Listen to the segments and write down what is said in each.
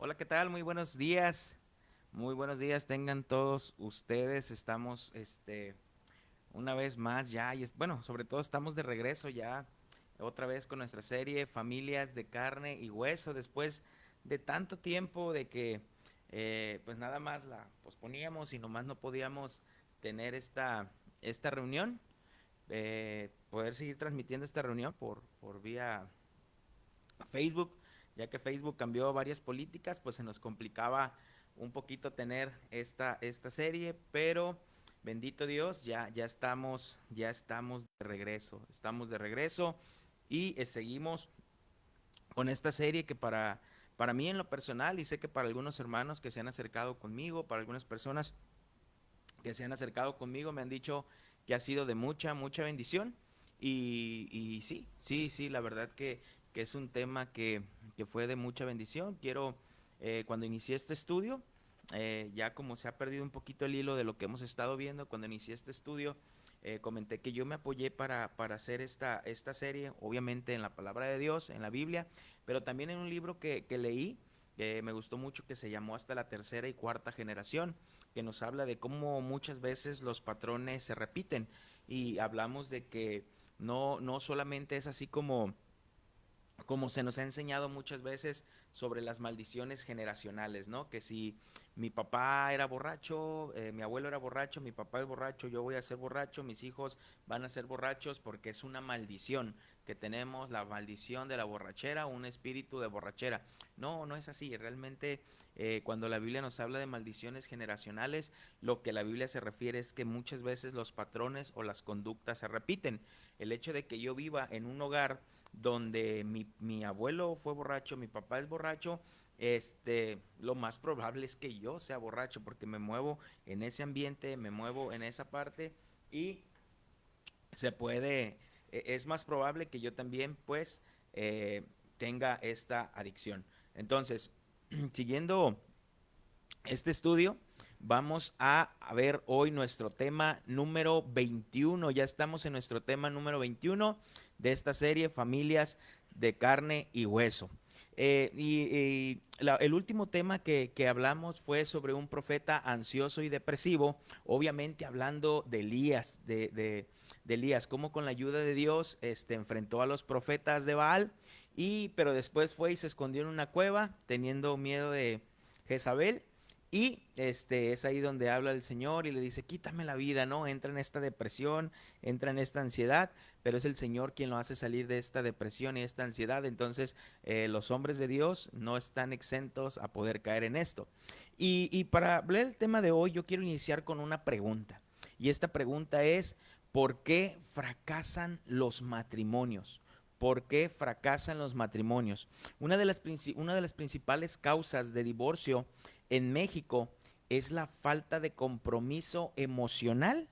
Hola, ¿qué tal? Muy buenos días. Muy buenos días tengan todos ustedes. Estamos, una vez más ya, bueno, sobre todo estamos de regreso ya otra vez con nuestra serie Familias de Carne y Hueso, después de tanto tiempo de que, pues nada más la posponíamos y nomás no podíamos tener esta reunión, poder seguir transmitiendo esta reunión por vía Facebook, ya que Facebook cambió varias políticas, pues se nos complicaba un poquito tener esta serie, pero bendito Dios, ya estamos de regreso y seguimos con esta serie que para mí en lo personal y sé que para algunos hermanos que se han acercado conmigo, para algunas personas que se han acercado conmigo me han dicho que ha sido de mucha bendición. Y sí, sí, sí, la verdad que es un tema que fue de mucha bendición. Cuando inicié este estudio, ya como se ha perdido un poquito el hilo de lo que hemos estado viendo, cuando inicié este estudio, comenté que yo me apoyé para hacer esta serie, obviamente en la palabra de Dios, en la Biblia, pero también en un libro que leí, que me gustó mucho, que se llamó Hasta la tercera y cuarta generación, que nos habla de cómo muchas veces los patrones se repiten y hablamos de que no solamente es así como se nos ha enseñado muchas veces sobre las maldiciones generacionales, ¿no? Que si mi papá era borracho, mi abuelo era borracho, mi papá es borracho, yo voy a ser borracho, mis hijos van a ser borrachos porque es una maldición que tenemos, la maldición de la borrachera, un espíritu de borrachera. No, no es así. Realmente cuando la Biblia nos habla de maldiciones generacionales, lo que la Biblia se refiere es que muchas veces los patrones o las conductas se repiten. El hecho de que yo viva en un hogar donde mi abuelo fue borracho, mi papá es borracho, lo más probable es que yo sea borracho porque me muevo en ese ambiente, me muevo en esa parte y se puede, es más probable que yo también pues tenga esta adicción. Entonces, siguiendo este estudio, vamos a ver hoy nuestro tema número 21. Ya estamos en nuestro tema número 21 de esta serie, Familias de Carne y Hueso. El último tema que hablamos fue sobre un profeta ansioso y depresivo, obviamente hablando de Elías, de Elías, cómo con la ayuda de Dios enfrentó a los profetas de Baal, pero después fue y se escondió en una cueva teniendo miedo de Jezabel. Y es ahí donde habla el Señor y le dice, quítame la vida, ¿no? Entra en esta depresión, entra en esta ansiedad, pero es el Señor quien lo hace salir de esta depresión y esta ansiedad. Entonces, los hombres de Dios no están exentos a poder caer en esto. Y para hablar del tema de hoy, yo quiero iniciar con una pregunta. Y esta pregunta es, ¿por qué fracasan los matrimonios? ¿Por qué fracasan los matrimonios? Una de las principales causas de divorcio en México es la falta de compromiso emocional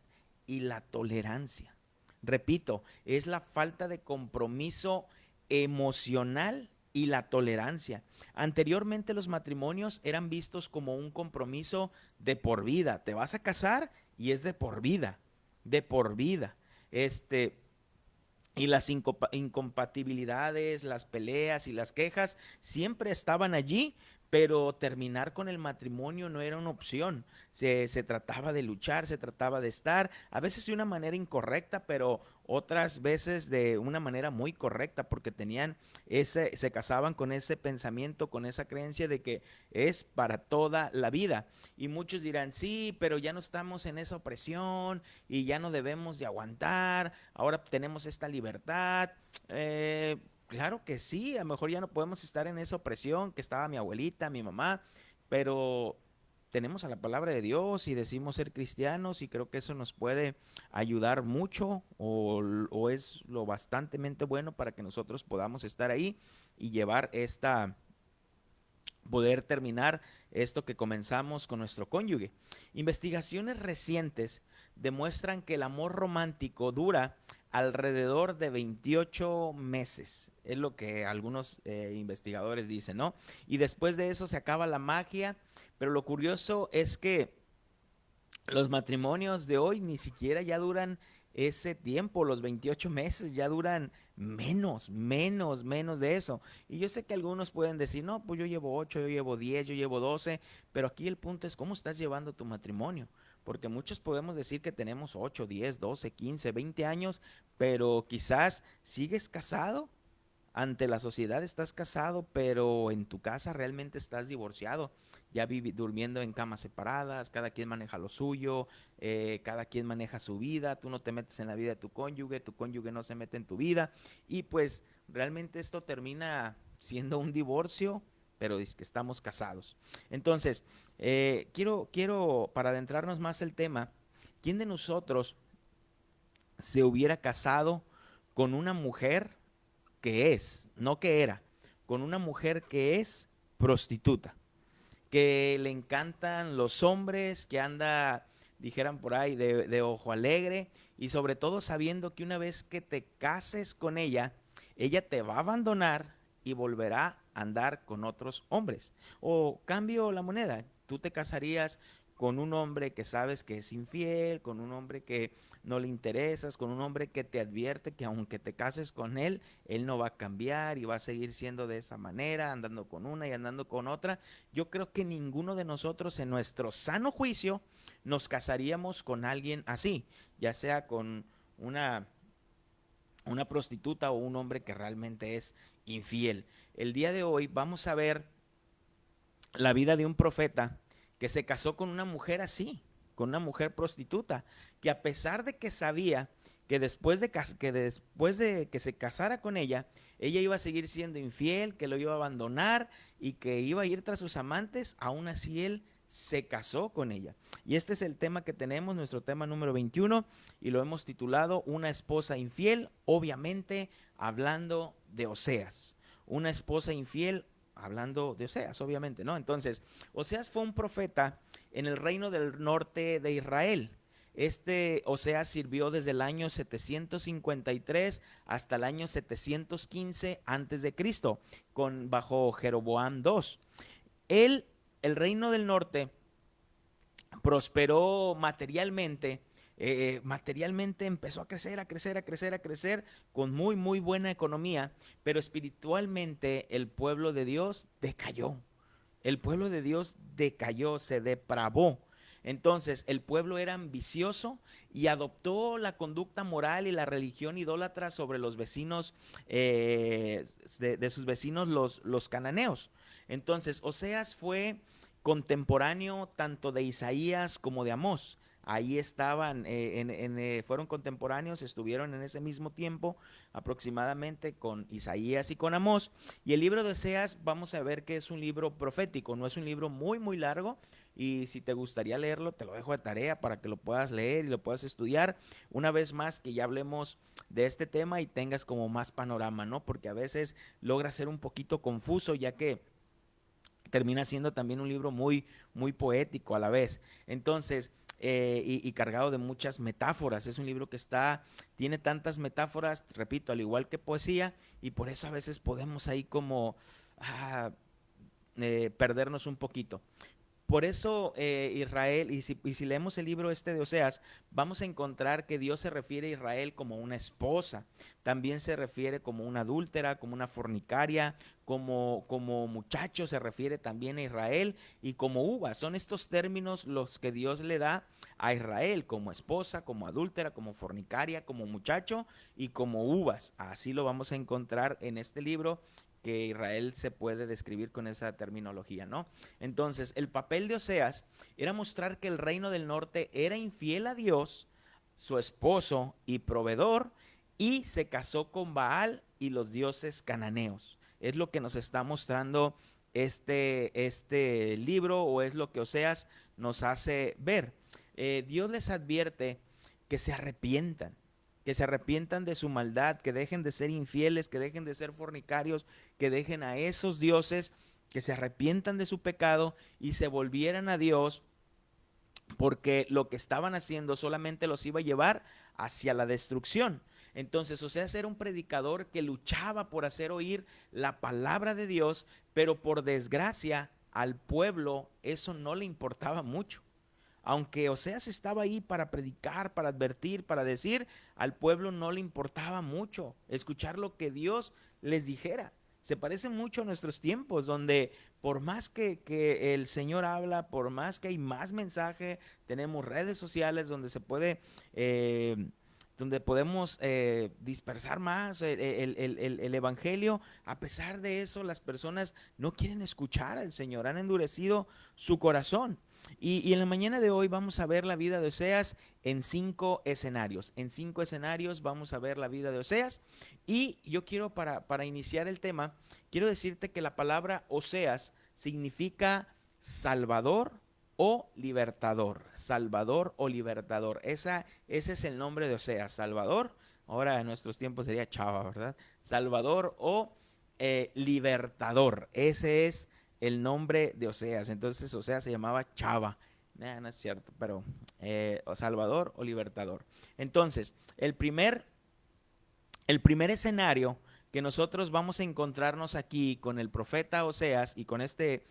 y la tolerancia. Repito, es la falta de compromiso emocional y la tolerancia. Anteriormente los matrimonios eran vistos como un compromiso de por vida. Te vas a casar y es de por vida, de por vida. Este, y las incompatibilidades, las peleas y las quejas siempre estaban allí, pero terminar con el matrimonio no era una opción. Se trataba de luchar, se trataba de estar, a veces de una manera incorrecta, pero otras veces de una manera muy correcta, porque se casaban con ese pensamiento, con esa creencia de que es para toda la vida. Y muchos dirán, sí, pero ya no estamos en esa opresión y ya no debemos de aguantar, ahora tenemos esta libertad. Claro que sí, a lo mejor ya no podemos estar en esa opresión que estaba mi abuelita, mi mamá, pero tenemos a la palabra de Dios y decimos ser cristianos y creo que eso nos puede ayudar mucho o es lo bastantemente bueno para que nosotros podamos estar ahí y poder terminar esto que comenzamos con nuestro cónyuge. Investigaciones recientes demuestran que el amor romántico dura alrededor de 28 meses, es lo que algunos investigadores dicen, ¿no? Y después de eso se acaba la magia, pero lo curioso es que los matrimonios de hoy ni siquiera ya duran ese tiempo, los 28 meses ya duran menos de eso. Y yo sé que algunos pueden decir, no, pues yo llevo 8, yo llevo 10, yo llevo 12, pero aquí el punto es cómo estás llevando tu matrimonio. Porque muchos podemos decir que tenemos 8, 10, 12, 15, 20 años, pero quizás sigues casado. Ante la sociedad estás casado, pero en tu casa realmente estás divorciado, ya durmiendo en camas separadas, cada quien maneja lo suyo, cada quien maneja su vida, tú no te metes en la vida de tu cónyuge no se mete en tu vida, y pues realmente esto termina siendo un divorcio, pero es que estamos casados. Entonces, quiero, para adentrarnos más el tema, ¿quién de nosotros se hubiera casado con una mujer que es, no que era, con una mujer que es prostituta, que le encantan los hombres, que anda, dijeran por ahí, de ojo alegre, y sobre todo sabiendo que una vez que te cases con ella te va a abandonar y volverá a andar con otros hombres? O cambio la moneda, tú te casarías con un hombre que sabes que es infiel, con un hombre que no le interesas, con un hombre que te advierte que aunque te cases con él no va a cambiar y va a seguir siendo de esa manera, andando con una y andando con otra. Yo creo que ninguno de nosotros en nuestro sano juicio nos casaríamos con alguien así, ya sea con una, una prostituta o un hombre que realmente es infiel. El día de hoy vamos a ver la vida de un profeta que se casó con una mujer así, con una mujer prostituta, que a pesar de que sabía que después de que se casara con ella iba a seguir siendo infiel, que lo iba a abandonar y que iba a ir tras sus amantes, aún así él se casó con ella. Y este es el tema que tenemos, nuestro tema número 21, y lo hemos titulado Una esposa infiel, obviamente hablando de Oseas. Una esposa infiel, hablando de Oseas, obviamente, ¿no? Entonces, Oseas fue un profeta en el reino del norte de Israel. Oseas sirvió desde el año 753 hasta el año 715 antes de Cristo, bajo Jeroboam II. Él, el reino del norte, prosperó materialmente. Materialmente empezó a crecer, a crecer, a crecer, a crecer con muy buena economía, pero espiritualmente el pueblo de Dios decayó. El pueblo de Dios decayó, se depravó. Entonces el pueblo era ambicioso y adoptó la conducta moral y la religión idólatra sobre los vecinos, de sus vecinos los cananeos. Entonces Oseas fue contemporáneo tanto de Isaías como de Amós. Ahí estaban, fueron contemporáneos, estuvieron en ese mismo tiempo aproximadamente con Isaías y con Amós. Y el libro de Oseas vamos a ver que es un libro profético, no es un libro muy largo. Y si te gustaría leerlo, te lo dejo de tarea para que lo puedas leer y lo puedas estudiar. Una vez más que ya hablemos de este tema y tengas como más panorama, ¿no? Porque a veces logra ser un poquito confuso, ya que termina siendo también un libro muy poético a la vez. Entonces, y cargado de muchas metáforas. Es un libro que tiene tantas metáforas, repito, al igual que poesía, y por eso a veces podemos ahí como perdernos un poquito. Por eso Israel, y si leemos el libro de Oseas, vamos a encontrar que Dios se refiere a Israel como una esposa, también se refiere como una adúltera, como una fornicaria, como muchacho se refiere también a Israel, y como uva. Son estos términos los que Dios le da a Israel, como esposa, como adúltera, como fornicaria, como muchacho y como uvas. Así lo vamos a encontrar en este libro, que Israel se puede describir con esa terminología, ¿no? Entonces, el papel de Oseas era mostrar que el reino del norte era infiel a Dios, su esposo y proveedor, y se casó con Baal y los dioses cananeos. Es lo que nos está mostrando este libro, o es lo que Oseas nos hace ver. Dios les advierte que se arrepientan de su maldad, que dejen de ser infieles, que dejen de ser fornicarios, que dejen a esos dioses, que se arrepientan de su pecado y se volvieran a Dios, porque lo que estaban haciendo solamente los iba a llevar hacia la destrucción. Entonces, Oseas era un predicador que luchaba por hacer oír la palabra de Dios, pero por desgracia al pueblo eso no le importaba mucho. Aunque Oseas estaba ahí para predicar, para advertir, para decir, al pueblo no le importaba mucho escuchar lo que Dios les dijera. Se parece mucho a nuestros tiempos, donde por más que el Señor habla, por más que hay más mensaje, tenemos redes sociales donde se puede, donde podemos dispersar más el evangelio. A pesar de eso, las personas no quieren escuchar al Señor, han endurecido su corazón. Y en la mañana de hoy vamos a ver la vida de Oseas en 5 escenarios. En 5 escenarios vamos a ver la vida de Oseas. Y yo quiero, para iniciar el tema, quiero decirte que la palabra Oseas significa Salvador o libertador. Salvador o libertador. Ese es el nombre de Oseas, Salvador. Ahora en nuestros tiempos sería Chava, ¿verdad? Salvador o libertador. Ese es el nombre de Oseas. Entonces Oseas se llamaba Chava. No es cierto, pero o Salvador o libertador. Entonces, el primer escenario que nosotros vamos a encontrarnos aquí con el profeta Oseas y con este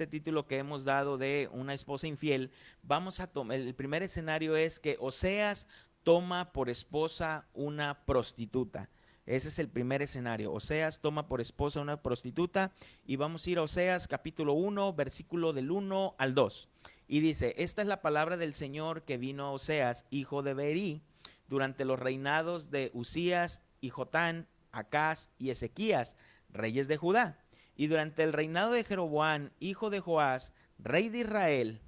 título que hemos dado de una esposa infiel, vamos a tomar, el primer escenario es que Oseas toma por esposa una prostituta. Ese es el primer escenario. Oseas toma por esposa una prostituta y vamos a ir a Oseas capítulo 1, versículo del 1 al 2. Y dice, esta es la palabra del Señor que vino a Oseas, hijo de Beeri, durante los reinados de Usías y Jotán, Acaz y Ezequías, reyes de Judá. Y durante el reinado de Jeroboam, hijo de Joás, rey de Israel,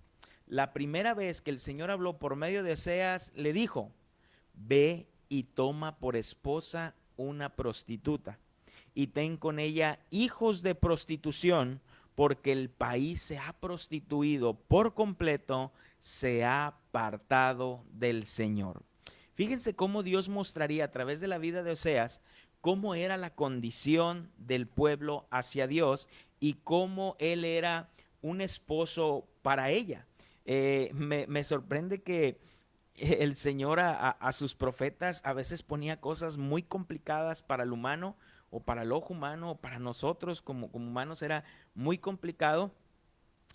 la primera vez que el Señor habló por medio de Oseas, le dijo, ve y toma por esposa una prostituta, y ten con ella hijos de prostitución, porque el país se ha prostituido por completo, se ha apartado del Señor. Fíjense cómo Dios mostraría a través de la vida de Oseas cómo era la condición del pueblo hacia Dios y cómo él era un esposo para ella. Me sorprende que el Señor a sus profetas a veces ponía cosas muy complicadas para el humano o para el ojo humano o para nosotros como humanos era muy complicado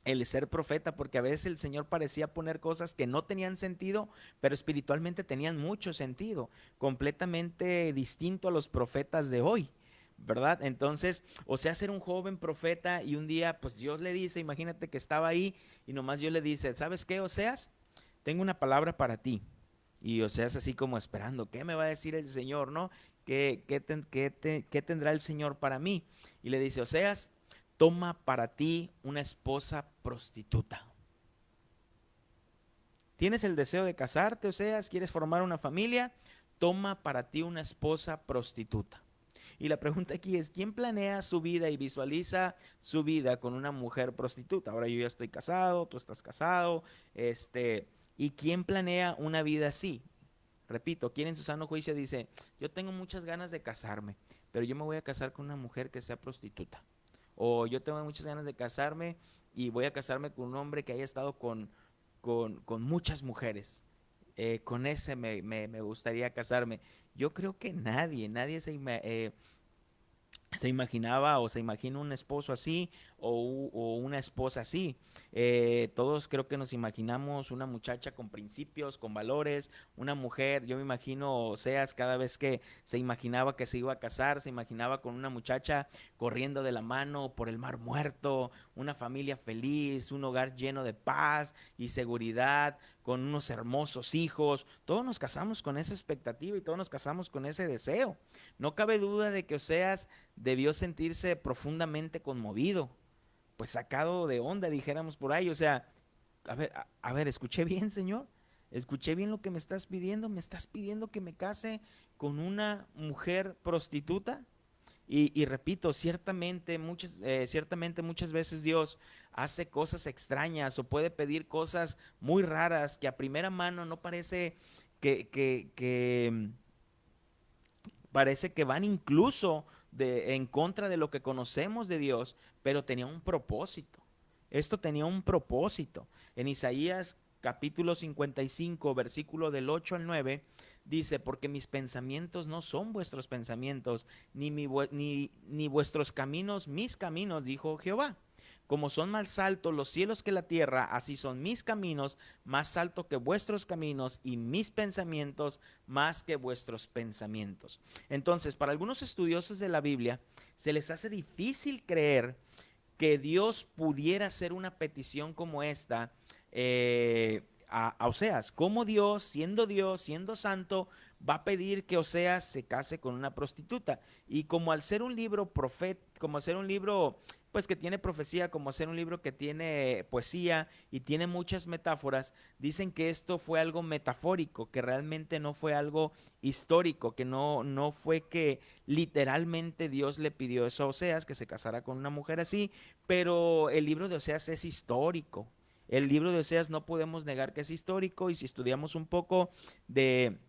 el ser profeta, porque a veces el Señor parecía poner cosas que no tenían sentido, pero espiritualmente tenían mucho sentido, completamente distinto a los profetas de hoy, ¿verdad? Entonces, o sea, ser un joven profeta y un día, pues Dios le dice, imagínate que estaba ahí y nomás Dios le dice, ¿sabes qué, Oseas? Tengo una palabra para ti. Y Oseas así como esperando, ¿qué me va a decir el Señor, no? ¿Qué tendrá el Señor para mí? Y le dice, Oseas, toma para ti una esposa prostituta. ¿Tienes el deseo de casarte, Oseas? ¿Quieres formar una familia? Toma para ti una esposa prostituta. Y la pregunta aquí es, ¿quién planea su vida y visualiza su vida con una mujer prostituta? Ahora yo ya estoy casado, tú estás casado, ¿y quién planea una vida así? Repito, ¿quién en su sano juicio dice, yo tengo muchas ganas de casarme, pero yo me voy a casar con una mujer que sea prostituta? O yo tengo muchas ganas de casarme y voy a casarme con un hombre que haya estado con muchas mujeres. Con ese me gustaría casarme. Yo creo que nadie se imaginaba o se imagina un esposo así o una esposa así. Todos creo que nos imaginamos una muchacha con principios, con valores, una mujer. Yo me imagino Oseas cada vez que se imaginaba que se iba a casar, se imaginaba con una muchacha corriendo de la mano por el mar muerto, una familia feliz, un hogar lleno de paz y seguridad, con unos hermosos hijos. Todos nos casamos con esa expectativa y todos nos casamos con ese deseo. No cabe duda de que Oseas debió sentirse profundamente conmovido, pues sacado de onda, dijéramos por ahí. O sea, a ver, escuché bien, Señor, escuché bien lo que me estás pidiendo que me case con una mujer prostituta. Y repito, ciertamente muchas veces Dios hace cosas extrañas o puede pedir cosas muy raras que a primera mano no parece que parece que van incluso en contra de lo que conocemos de Dios, pero tenía un propósito. Esto tenía un propósito. En Isaías capítulo 55, versículo del 8 al 9, dice, porque mis pensamientos no son vuestros pensamientos, ni vuestros caminos mis caminos, dijo Jehová. como son más altos los cielos que la tierra, así son mis caminos más altos que vuestros caminos y mis pensamientos más que vuestros pensamientos. Entonces, para algunos estudiosos de la Biblia, se les hace difícil creer que Dios pudiera hacer una petición como esta a Oseas. ¿Cómo Dios, siendo santo, va a pedir que Oseas se case con una prostituta? Y como al ser un libro como al ser un libro pues que tiene profecía, como ser un libro que tiene poesía y tiene muchas metáforas, dicen que esto fue algo metafórico, que realmente no fue algo histórico, que no fue que literalmente Dios le pidió eso a Oseas, que se casara con una mujer así, pero el libro de Oseas es histórico. El libro de Oseas no podemos negar que es histórico, y si estudiamos un poco de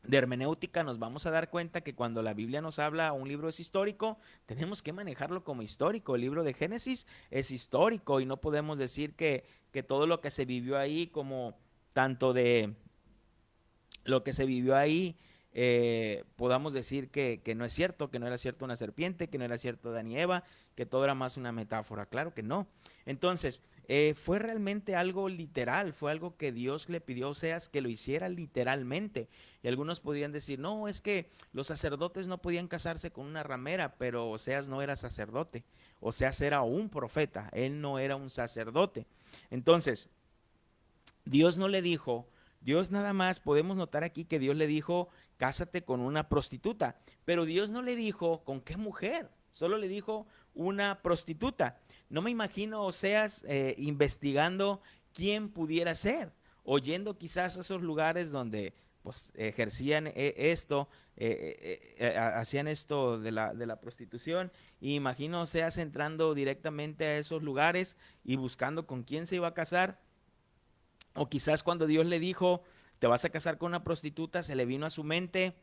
hermenéutica nos vamos a dar cuenta que cuando la Biblia nos habla un libro es histórico, tenemos que manejarlo como histórico. El libro de Génesis es histórico y no podemos decir que todo lo que se vivió ahí, como tanto de lo que se vivió ahí, podamos decir que no es cierto, que no era cierto una serpiente, que no era cierto Adán y Eva, que todo era más una metáfora. Claro que no. Entonces, fue realmente algo literal, fue algo que Dios le pidió a Oseas que lo hiciera literalmente. Y algunos podrían decir, no, es que los sacerdotes no podían casarse con una ramera, pero Oseas no era sacerdote. Oseas era un profeta, él no era un sacerdote. Entonces, Dios no le dijo, Dios nada más, podemos notar aquí que Dios le dijo, cásate con una prostituta, pero Dios no le dijo con qué mujer, solo le dijo una prostituta. No me imagino Oseas investigando quién pudiera ser, oyendo quizás a esos lugares donde pues ejercían hacían esto de la prostitución, y imagino Oseas entrando directamente a esos lugares y buscando con quién se iba a casar. O quizás cuando Dios le dijo, te vas a casar con una prostituta, se le vino a su mente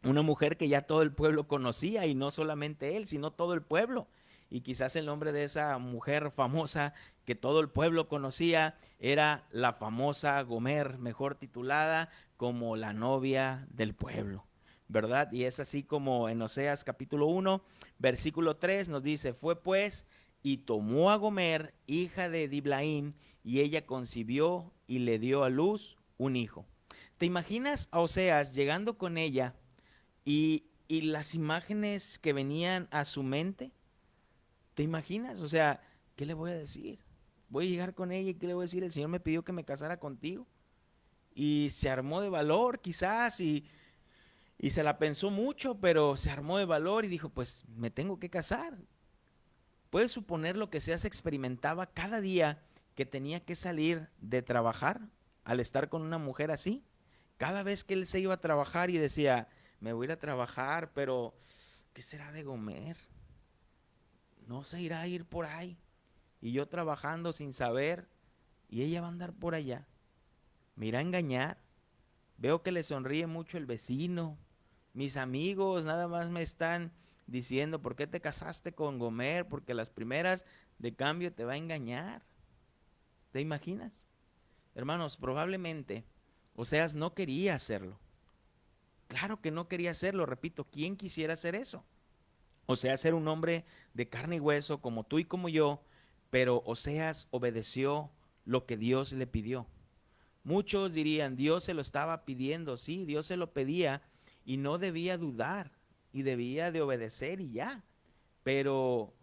una mujer que ya todo el pueblo conocía, y no solamente él, sino todo el pueblo. Y quizás el nombre de esa mujer famosa que todo el pueblo conocía era la famosa Gomer, mejor titulada como la novia del pueblo, ¿verdad? Y es así como en Oseas capítulo 1, versículo 3 nos dice, fue pues y tomó a Gomer, hija de Diblaim, y ella concibió y le dio a luz un hijo. ¿Te imaginas a Oseas llegando con ella y las imágenes que venían a su mente? ¿Te imaginas? O sea, ¿qué le voy a decir? Voy a llegar con ella y ¿qué le voy a decir? El Señor me pidió que me casara contigo. Y se armó de valor quizás y se la pensó mucho, pero se armó de valor y dijo, pues me tengo que casar. Puedes suponer lo que Seas experimentaba cada día que tenía que salir de trabajar al estar con una mujer así. Cada vez que él se iba a trabajar y decía, me voy a ir a trabajar, pero ¿qué será de Gomer? No se irá a ir por ahí. Y yo trabajando sin saber, y ella va a andar por allá. Me irá a engañar. Veo que le sonríe mucho el vecino. Mis amigos nada más me están diciendo, ¿por qué te casaste con Gomer? Porque las primeras de cambio te va a engañar. ¿Te imaginas? Hermanos, probablemente Oseas no quería hacerlo. Claro que no quería hacerlo, repito, ¿quién quisiera hacer eso? Oseas era un hombre de carne y hueso como tú y como yo, pero Oseas obedeció lo que Dios le pidió. Muchos dirían, Dios se lo estaba pidiendo, sí, Dios se lo pedía y no debía dudar y debía de obedecer y ya. Pero,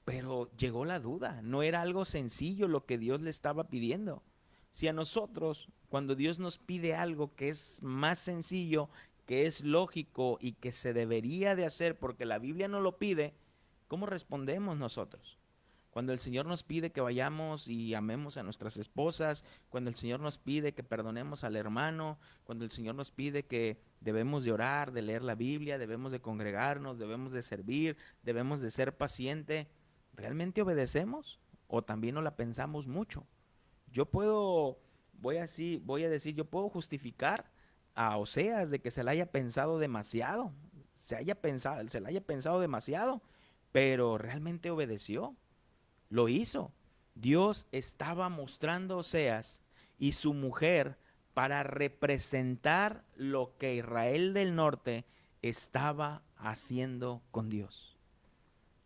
pero llegó la duda, no era algo sencillo lo que Dios le estaba pidiendo. Si a nosotros, cuando Dios nos pide algo que es más sencillo, que es lógico y que se debería de hacer porque la Biblia no lo pide, ¿cómo respondemos nosotros? Cuando el Señor nos pide que vayamos y amemos a nuestras esposas, cuando el Señor nos pide que perdonemos al hermano, cuando el Señor nos pide que debemos de orar, de leer la Biblia, debemos de congregarnos, debemos de servir, debemos de ser paciente, ¿realmente obedecemos? ¿O también no la pensamos mucho? Yo puedo, voy a decir, yo puedo justificar a Oseas de que se la haya pensado demasiado, se la haya pensado demasiado, pero realmente obedeció, lo hizo. Dios estaba mostrando a Oseas y su mujer para representar lo que Israel del norte estaba haciendo con Dios.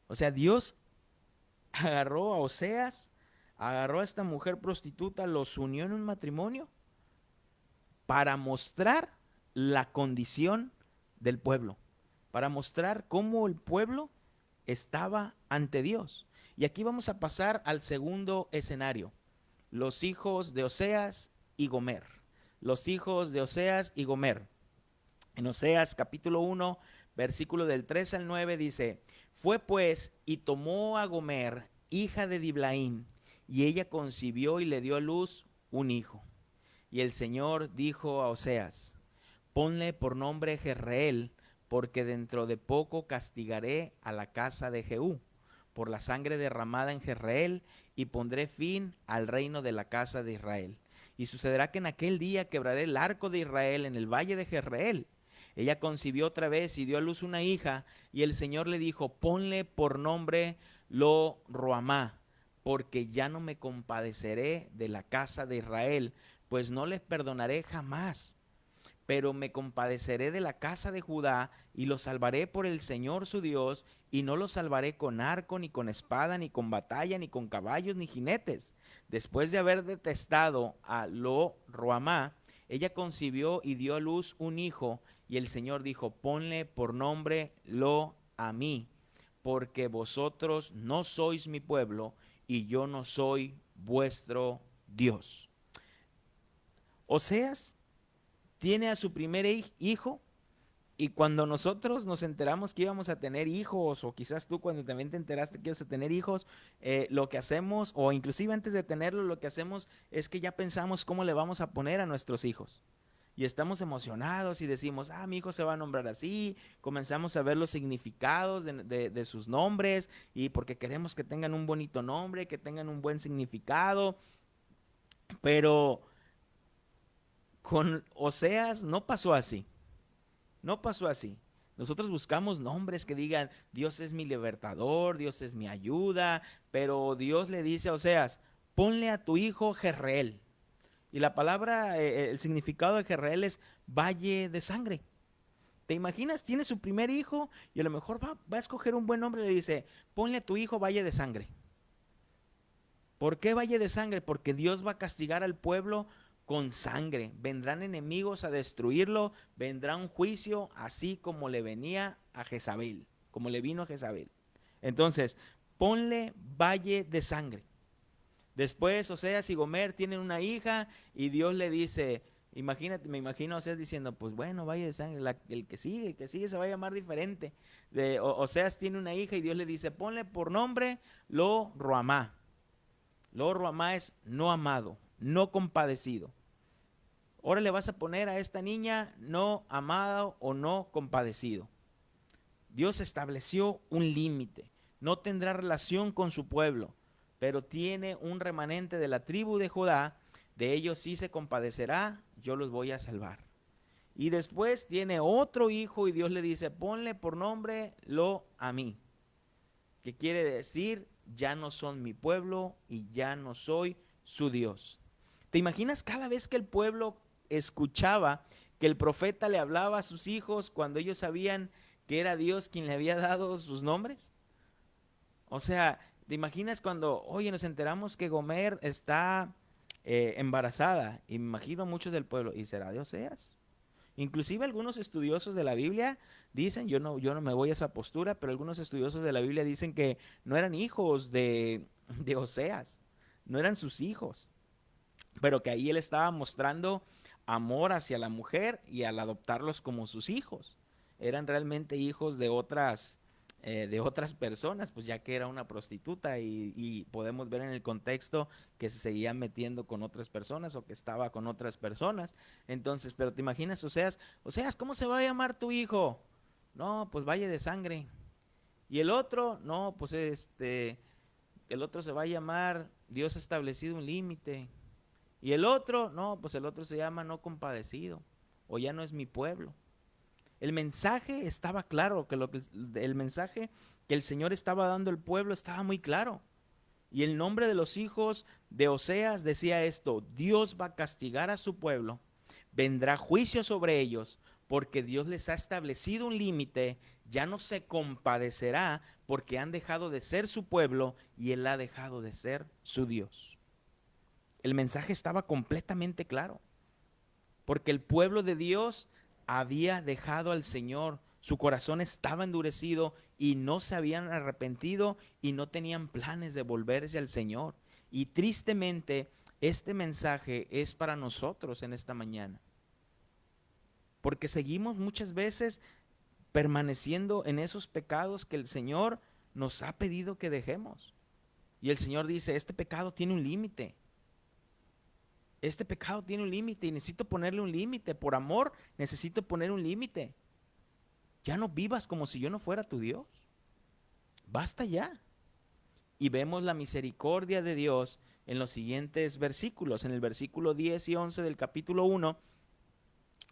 O sea, Dios agarró a Oseas, agarró a esta mujer prostituta, los unió en un matrimonio para mostrar la condición del pueblo, para mostrar cómo el pueblo estaba ante Dios. Y aquí vamos a pasar al segundo escenario, los hijos de Oseas y Gomer. Los hijos de Oseas y Gomer. En Oseas capítulo 1, versículo del 3 al 9 dice: fue pues y tomó a Gomer, hija de Diblaim, y ella concibió y le dio a luz un hijo. Y el Señor dijo a Oseas: ponle por nombre Jezreel, porque dentro de poco castigaré a la casa de Jehú por la sangre derramada en Jezreel, y pondré fin al reino de la casa de Israel. Y sucederá que en aquel día quebraré el arco de Israel en el valle de Jezreel. Ella concibió otra vez y dio a luz una hija, y el Señor le dijo: ponle por nombre Lo Ruamá, porque ya no me compadeceré de la casa de Israel, pues no les perdonaré jamás. Pero me compadeceré de la casa de Judá y los salvaré por el Señor su Dios, y no los salvaré con arco, ni con espada, ni con batalla, ni con caballos, ni jinetes. Después de haber detestado a Lo Ruamá, ella concibió y dio a luz un hijo, y el Señor dijo: ponle por nombre Lo Amí, porque vosotros no sois mi pueblo, y yo no soy vuestro Dios. Oseas tiene a su primer hijo, y cuando nosotros nos enteramos que íbamos a tener hijos, o quizás tú cuando también te enteraste que ibas a tener hijos, lo que hacemos, o inclusive antes de tenerlo, lo que hacemos es que ya pensamos cómo le vamos a poner a nuestros hijos. Y estamos emocionados y decimos: mi hijo se va a nombrar así. Comenzamos a ver los significados de sus nombres, y porque queremos que tengan un bonito nombre, que tengan un buen significado. Pero con Oseas no pasó así. No pasó así. Nosotros buscamos nombres que digan: Dios es mi libertador, Dios es mi ayuda, pero Dios le dice a Oseas: ponle a tu hijo Jezreel. Y la palabra, el significado de Jezreel es valle de sangre. ¿Te imaginas? Tiene su primer hijo y a lo mejor va a escoger un buen nombre y le dice: ponle a tu hijo valle de sangre. ¿Por qué valle de sangre? Porque Dios va a castigar al pueblo con sangre. Vendrán enemigos a destruirlo, vendrá un juicio, así como le venía a Jezabel, como le vino a Jezabel. Entonces, ponle valle de sangre. Después Oseas y Gomer tienen una hija, y Dios le dice, imagínate, me imagino a Oseas diciendo: pues bueno, valle de sangre, el que sigue se va a llamar diferente. Oseas tiene una hija y Dios le dice: ponle por nombre Lo Ruamá. Lo Ruamá es no amado, no compadecido. Ahora le vas a poner a esta niña no amado o no compadecido. Dios estableció un límite. No tendrá relación con su pueblo, pero tiene un remanente de la tribu de Judá. De ellos sí se compadecerá, yo los voy a salvar. Y después tiene otro hijo y Dios le dice: ponle por nombre Lo Amí, que quiere decir: ya no son mi pueblo y ya no soy su Dios. ¿Te imaginas cada vez que el pueblo escuchaba que el profeta le hablaba a sus hijos, cuando ellos sabían que era Dios quien le había dado sus nombres? O sea, ¿te imaginas cuando, oye, nos enteramos que Gomer está embarazada? Y me imagino muchos del pueblo: ¿y será de Oseas? Inclusive algunos estudiosos de la Biblia dicen, yo no me voy a esa postura, pero algunos estudiosos de la Biblia dicen que no eran hijos de Oseas, no eran sus hijos, pero que ahí él estaba mostrando amor hacia la mujer, y al adoptarlos como sus hijos, eran realmente hijos de otras personas, pues ya que era una prostituta, y podemos ver en el contexto que se seguía metiendo con otras personas, o que estaba con otras personas. Entonces, pero te imaginas, Oseas, ¿cómo se va a llamar tu hijo? No, pues valle de sangre. Y el otro, no, pues el otro se va a llamar Dios ha establecido un límite. Y el otro, no, pues el otro se llama no compadecido, o ya no es mi pueblo. El mensaje estaba claro, el mensaje que el Señor estaba dando al pueblo estaba muy claro. Y el nombre de los hijos de Oseas decía esto: Dios va a castigar a su pueblo, vendrá juicio sobre ellos, porque Dios les ha establecido un límite, ya no se compadecerá porque han dejado de ser su pueblo y Él ha dejado de ser su Dios. El mensaje estaba completamente claro, porque el pueblo de Dios había dejado al Señor, su corazón estaba endurecido y no se habían arrepentido y no tenían planes de volverse al Señor. Y tristemente, este mensaje es para nosotros en esta mañana, porque seguimos muchas veces permaneciendo en esos pecados que el Señor nos ha pedido que dejemos. Y el Señor dice, este pecado tiene un límite. Este pecado tiene un límite y necesito ponerle un límite. Por amor, necesito poner un límite. Ya no vivas como si yo no fuera tu Dios. Basta ya. Y vemos la misericordia de Dios en los siguientes versículos. En el versículo 10 y 11 del capítulo 1,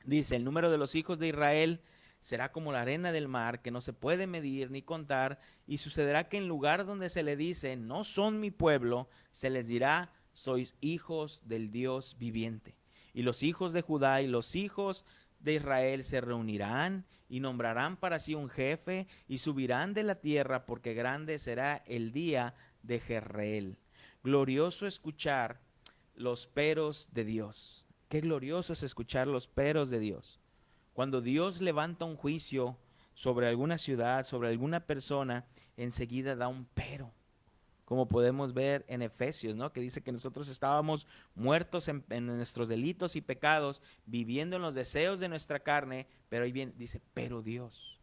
dice, el número de los hijos de Israel será como la arena del mar, que no se puede medir ni contar, y sucederá que en lugar donde se le dice, no son mi pueblo, se les dirá, sois hijos del Dios viviente. Y los hijos de Judá y los hijos de Israel se reunirán y nombrarán para sí un jefe y subirán de la tierra, porque grande será el día de Jezreel. Glorioso escuchar los peros de Dios. Qué glorioso es escuchar los peros de Dios. Cuando Dios levanta un juicio sobre alguna ciudad, sobre alguna persona, enseguida da un pero. Como podemos ver en Efesios, ¿no? Que dice que nosotros estábamos muertos en nuestros delitos y pecados, viviendo en los deseos de nuestra carne, pero ahí bien dice, pero Dios,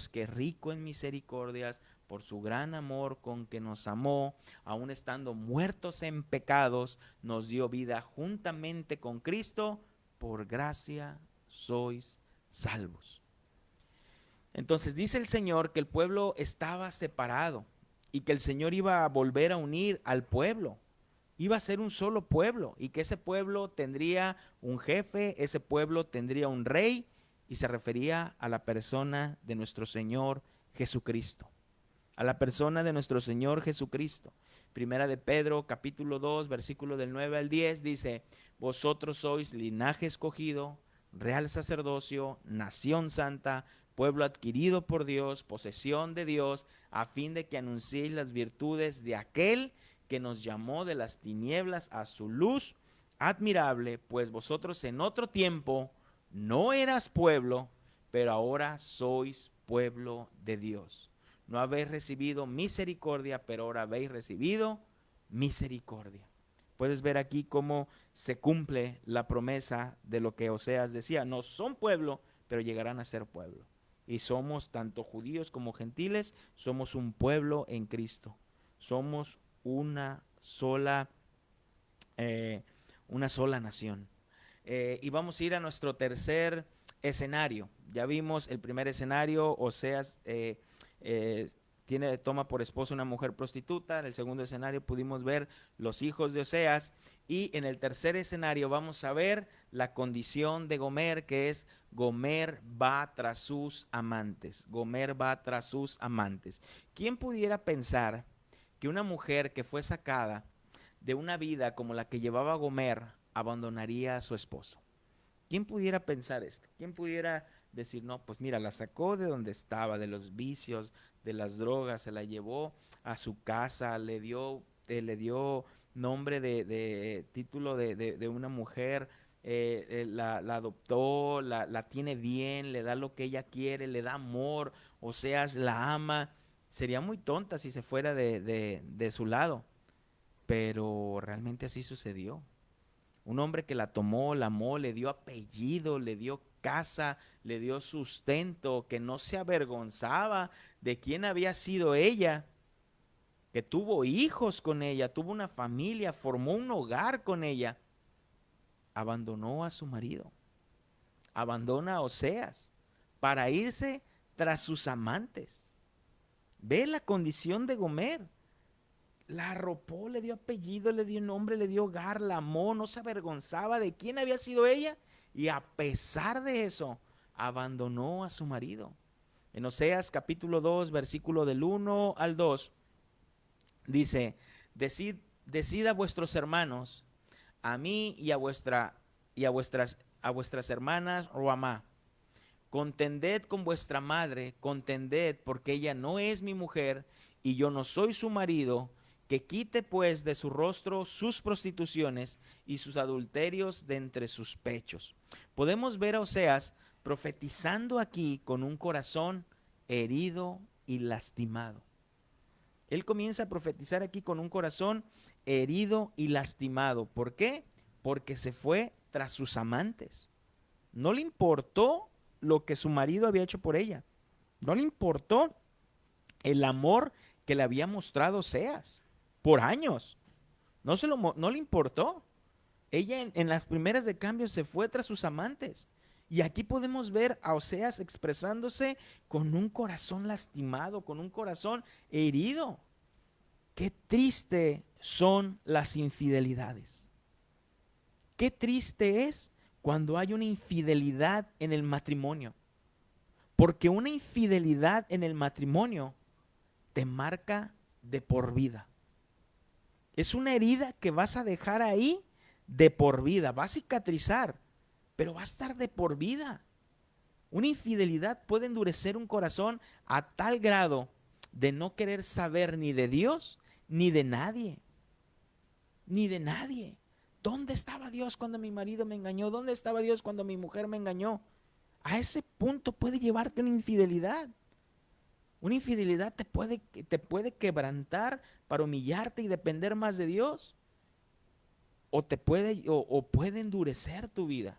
que es rico en misericordias, por su gran amor con que nos amó, aun estando muertos en pecados, nos dio vida juntamente con Cristo, por gracia sois salvos. Entonces dice el Señor que el pueblo estaba separado y que el Señor iba a volver a unir al pueblo. Iba a ser un solo pueblo y que ese pueblo tendría un jefe, ese pueblo tendría un rey, y se refería a la persona de nuestro Señor Jesucristo. A la persona de nuestro Señor Jesucristo. Primera de Pedro, capítulo 2, versículo del 9 al 10, dice, vosotros sois linaje escogido, real sacerdocio, nación santa, pueblo adquirido por Dios, posesión de Dios, a fin de que anunciéis las virtudes de aquel que nos llamó de las tinieblas a su luz admirable, pues vosotros en otro tiempo no eras pueblo, pero ahora sois pueblo de Dios. No habéis recibido misericordia, pero ahora habéis recibido misericordia. Puedes ver aquí cómo se cumple la promesa de lo que Oseas decía. No son pueblo, pero llegarán a ser pueblo. Y somos, tanto judíos como gentiles, somos un pueblo en Cristo. Somos una sola nación. Y vamos a ir a nuestro tercer escenario. Ya vimos el primer escenario, Oseas toma por esposa una mujer prostituta. En el segundo escenario pudimos ver los hijos de Oseas. Y en el tercer escenario vamos a ver la condición de Gomer, que es Gomer va tras sus amantes. Gomer va tras sus amantes. ¿Quién pudiera pensar que una mujer que fue sacada de una vida como la que llevaba Gomer abandonaría a su esposo? ¿Quién pudiera pensar esto? ¿Quién pudiera decir, no, pues mira, la sacó de donde estaba, de los vicios, de las drogas, se la llevó a su casa, le dio nombre de título de una mujer, la adoptó, la tiene bien, le da lo que ella quiere, le da amor, o sea, la ama? Sería muy tonta si se fuera de su lado, pero realmente así sucedió. Un hombre que la tomó, la amó, le dio apellido, le dio casa, le dio sustento, que no se avergonzaba de quién había sido ella, que tuvo hijos con ella, tuvo una familia, formó un hogar con ella. Abandonó a su marido, abandona a Oseas para irse tras sus amantes. Ve la condición de Gomer. La arropó, le dio apellido, le dio nombre, le dio hogar, la amó, no se avergonzaba de quién había sido ella, y a pesar de eso, abandonó a su marido. En Oseas capítulo 2, versículo del 1 al 2, dice, decid a vuestros hermanos, a mí y a vuestras a vuestras hermanas Ruamá. Contended con vuestra madre, contended, porque ella no es mi mujer y yo no soy su marido, que quite pues de su rostro sus prostituciones y sus adulterios de entre sus pechos. Podemos ver a Oseas profetizando aquí con un corazón herido y lastimado. Él comienza a profetizar aquí con un corazón herido y lastimado. ¿Por qué? Porque se fue tras sus amantes. No le importó lo que su marido había hecho por ella. No le importó el amor que le había mostrado Oseas por años. No le importó. Ella en las primeras de cambio se fue tras sus amantes. Y aquí podemos ver a Oseas expresándose con un corazón lastimado, con un corazón herido. Qué triste son las infidelidades. Qué triste es cuando hay una infidelidad en el matrimonio. Porque una infidelidad en el matrimonio te marca de por vida. Es una herida que vas a dejar ahí de por vida. Va a cicatrizar, pero va a estar de por vida. Una infidelidad puede endurecer un corazón a tal grado de no querer saber ni de Dios ni de nadie. Ni de nadie. ¿Dónde estaba Dios cuando mi marido me engañó? ¿Dónde estaba Dios cuando mi mujer me engañó? A ese punto puede llevarte una infidelidad. Una infidelidad te puede quebrantar para humillarte y depender más de Dios. O puede endurecer tu vida.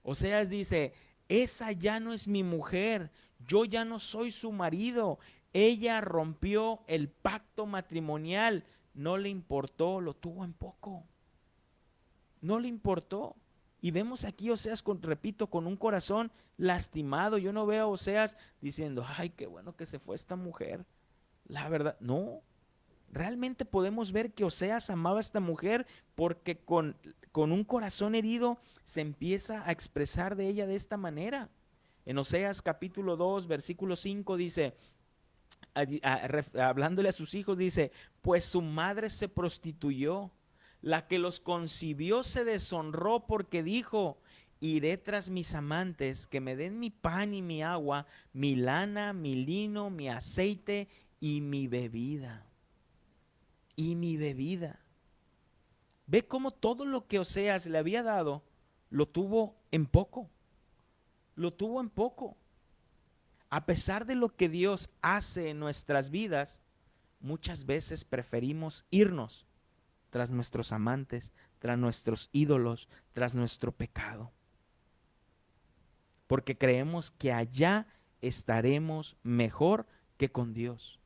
Oseas dice, esa ya no es mi mujer, yo ya no soy su marido. Ella rompió el pacto matrimonial, no le importó, lo tuvo en poco. No le importó. Y vemos aquí Oseas, repito, con un corazón lastimado. Yo no veo a Oseas diciendo, ay, qué bueno que se fue esta mujer. La verdad, no. Realmente podemos ver que Oseas amaba a esta mujer porque con un corazón herido se empieza a expresar de ella de esta manera. En Oseas capítulo 2, versículo 5 dice, hablándole a sus hijos, dice, pues su madre se prostituyó, la que los concibió se deshonró porque dijo, iré tras mis amantes que me den mi pan y mi agua, mi lana, mi lino, mi aceite y mi bebida. Y mi bebida. Ve cómo todo lo que Oseas le había dado, lo tuvo en poco. Lo tuvo en poco. A pesar de lo que Dios hace en nuestras vidas, muchas veces preferimos irnos tras nuestros amantes, tras nuestros ídolos, tras nuestro pecado. Porque creemos que allá estaremos mejor que con Dios.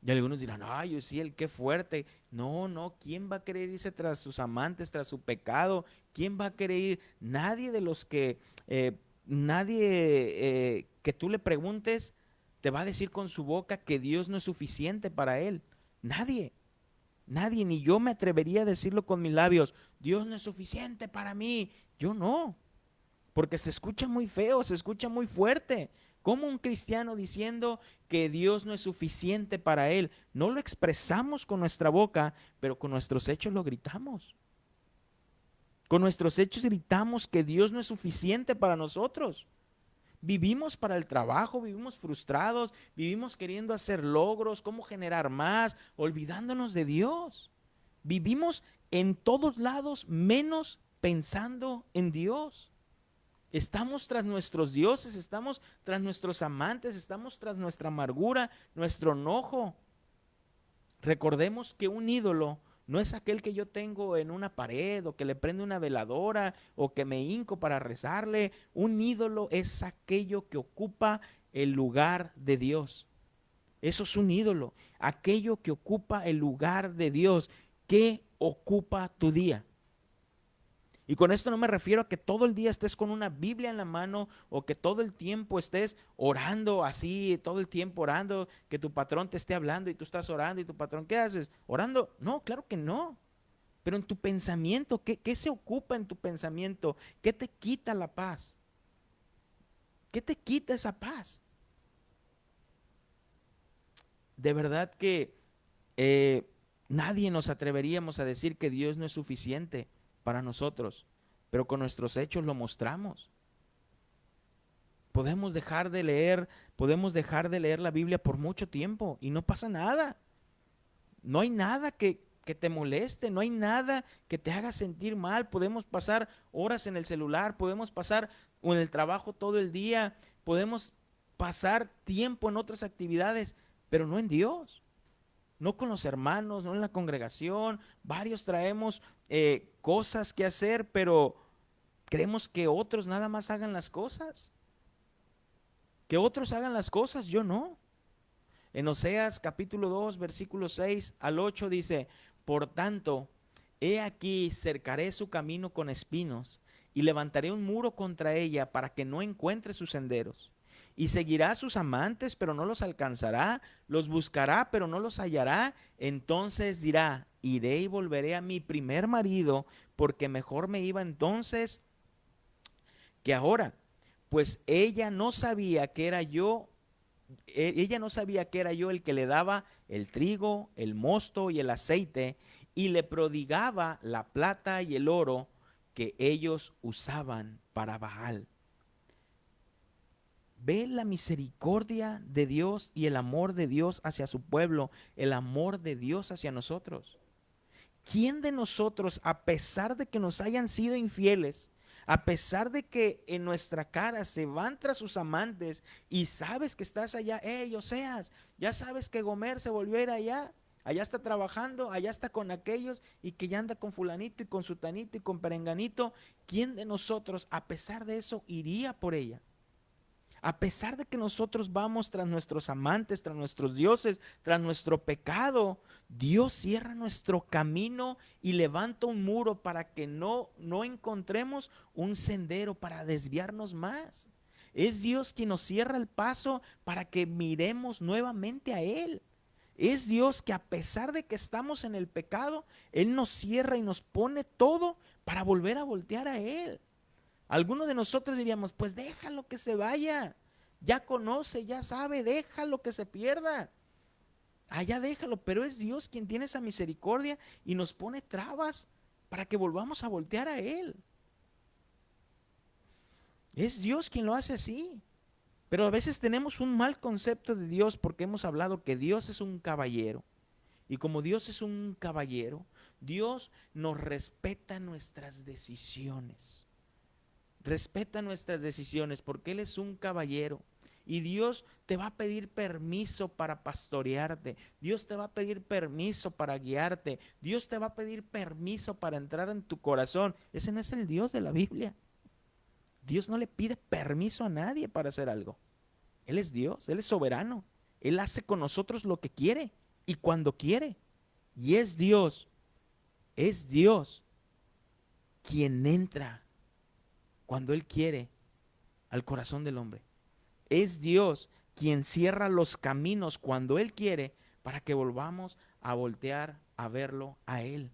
Y algunos dirán, ay, yo sí, el qué fuerte. No, no, ¿quién va a querer irse tras sus amantes, tras su pecado? ¿Quién va a querer ir? Nadie de los que, nadie que tú le preguntes te va a decir con su boca que Dios no es suficiente para él. Nadie, nadie, ni yo me atrevería a decirlo con mis labios. Dios no es suficiente para mí. Yo no, porque se escucha muy feo, se escucha muy fuerte. Como un cristiano diciendo que Dios no es suficiente para él. No lo expresamos con nuestra boca, pero con nuestros hechos lo gritamos. Con nuestros hechos gritamos que Dios no es suficiente para nosotros. Vivimos para el trabajo, vivimos frustrados, vivimos queriendo hacer logros, cómo generar más, olvidándonos de Dios. Vivimos en todos lados menos pensando en Dios. Estamos tras nuestros dioses, estamos tras nuestros amantes, estamos tras nuestra amargura, nuestro enojo. Recordemos que un ídolo no es aquel que yo tengo en una pared o que le prende una veladora o que me hinco para rezarle. Un ídolo es aquello que ocupa el lugar de Dios. Eso es un ídolo, aquello que ocupa el lugar de Dios. ¿Qué ocupa tu día? Y con esto no me refiero a que todo el día estés con una Biblia en la mano o que todo el tiempo estés orando así, todo el tiempo orando, que tu patrón te esté hablando y tú estás orando y tu patrón, ¿qué haces? ¿Orando? No, claro que no. Pero en tu pensamiento, ¿qué se ocupa en tu pensamiento? ¿Qué te quita la paz? ¿Qué te quita esa paz? De verdad que nadie nos atreveríamos a decir que Dios no es suficiente para nosotros. pero con nuestros hechos lo mostramos. Podemos dejar de leer la Biblia por mucho tiempo y no pasa nada. No hay nada que te moleste, no hay nada que te haga sentir mal. Podemos pasar horas en el celular, podemos pasar en el trabajo todo el día, podemos pasar tiempo en otras actividades, pero no en Dios, no con los hermanos, no en la congregación. Varios traemos cosas que hacer, pero creemos que otros nada más hagan las cosas. Que otros hagan las cosas, yo no. En Oseas capítulo 2, versículo 6 al 8 dice: por tanto, he aquí cercaré su camino con espinos y levantaré un muro contra ella para que no encuentre sus senderos. Y seguirá a sus amantes, pero no los alcanzará, los buscará, pero no los hallará. Entonces dirá: iré y volveré a mi primer marido, porque mejor me iba entonces que ahora, pues ella no sabía que era yo el que le daba el trigo, el mosto y el aceite, y le prodigaba la plata y el oro que ellos usaban para Baal. Ve la misericordia de Dios y el amor de Dios hacia su pueblo, el amor de Dios hacia nosotros. ¿Quién de nosotros, a pesar de que nos hayan sido infieles, a pesar de que en nuestra cara se van tras sus amantes y sabes que estás allá, Oseas, ya sabes que Gomer se volvió a ir allá está trabajando, allá está con aquellos y que ya anda con fulanito y con sutanito y con perenganito? ¿Quién de nosotros, a pesar de eso, iría por ella? A pesar de que nosotros vamos tras nuestros amantes, tras nuestros dioses, tras nuestro pecado, Dios cierra nuestro camino y levanta un muro para que no encontremos un sendero para desviarnos más. Es Dios quien nos cierra el paso para que miremos nuevamente a Él. Es Dios que, a pesar de que estamos en el pecado, Él nos cierra y nos pone todo para volver a voltear a Él. Algunos de nosotros diríamos: pues déjalo que se vaya, ya conoce, ya sabe, déjalo que se pierda, allá déjalo. Pero es Dios quien tiene esa misericordia y nos pone trabas para que volvamos a voltear a Él. Es Dios quien lo hace así. Pero a veces tenemos un mal concepto de Dios porque hemos hablado que Dios es un caballero. Y como Dios es un caballero, Dios nos respeta nuestras decisiones. Respeta nuestras decisiones porque Él es un caballero. Y Dios te va a pedir permiso para pastorearte. Dios te va a pedir permiso para guiarte. Dios te va a pedir permiso para entrar en tu corazón. Ese no es el Dios de la Biblia. Dios no le pide permiso a nadie para hacer algo. Él es Dios, Él es soberano. Él hace con nosotros lo que quiere y cuando quiere. Y es Dios quien entra cuando Él quiere al corazón del hombre. Es Dios quien cierra los caminos cuando Él quiere para que volvamos a voltear a verlo a Él.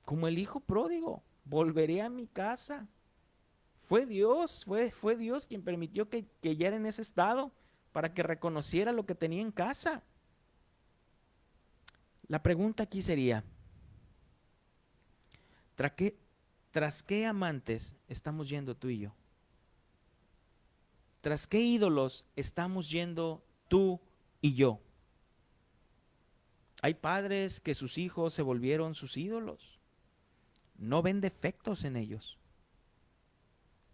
Como el hijo pródigo, volveré a mi casa. Fue Dios quien permitió que ya era en ese estado para que reconociera lo que tenía en casa. La pregunta aquí sería: ¿tras qué amantes estamos yendo tú y yo? ¿Tras qué ídolos estamos yendo tú y yo? Hay padres que sus hijos se volvieron sus ídolos. No ven defectos en ellos.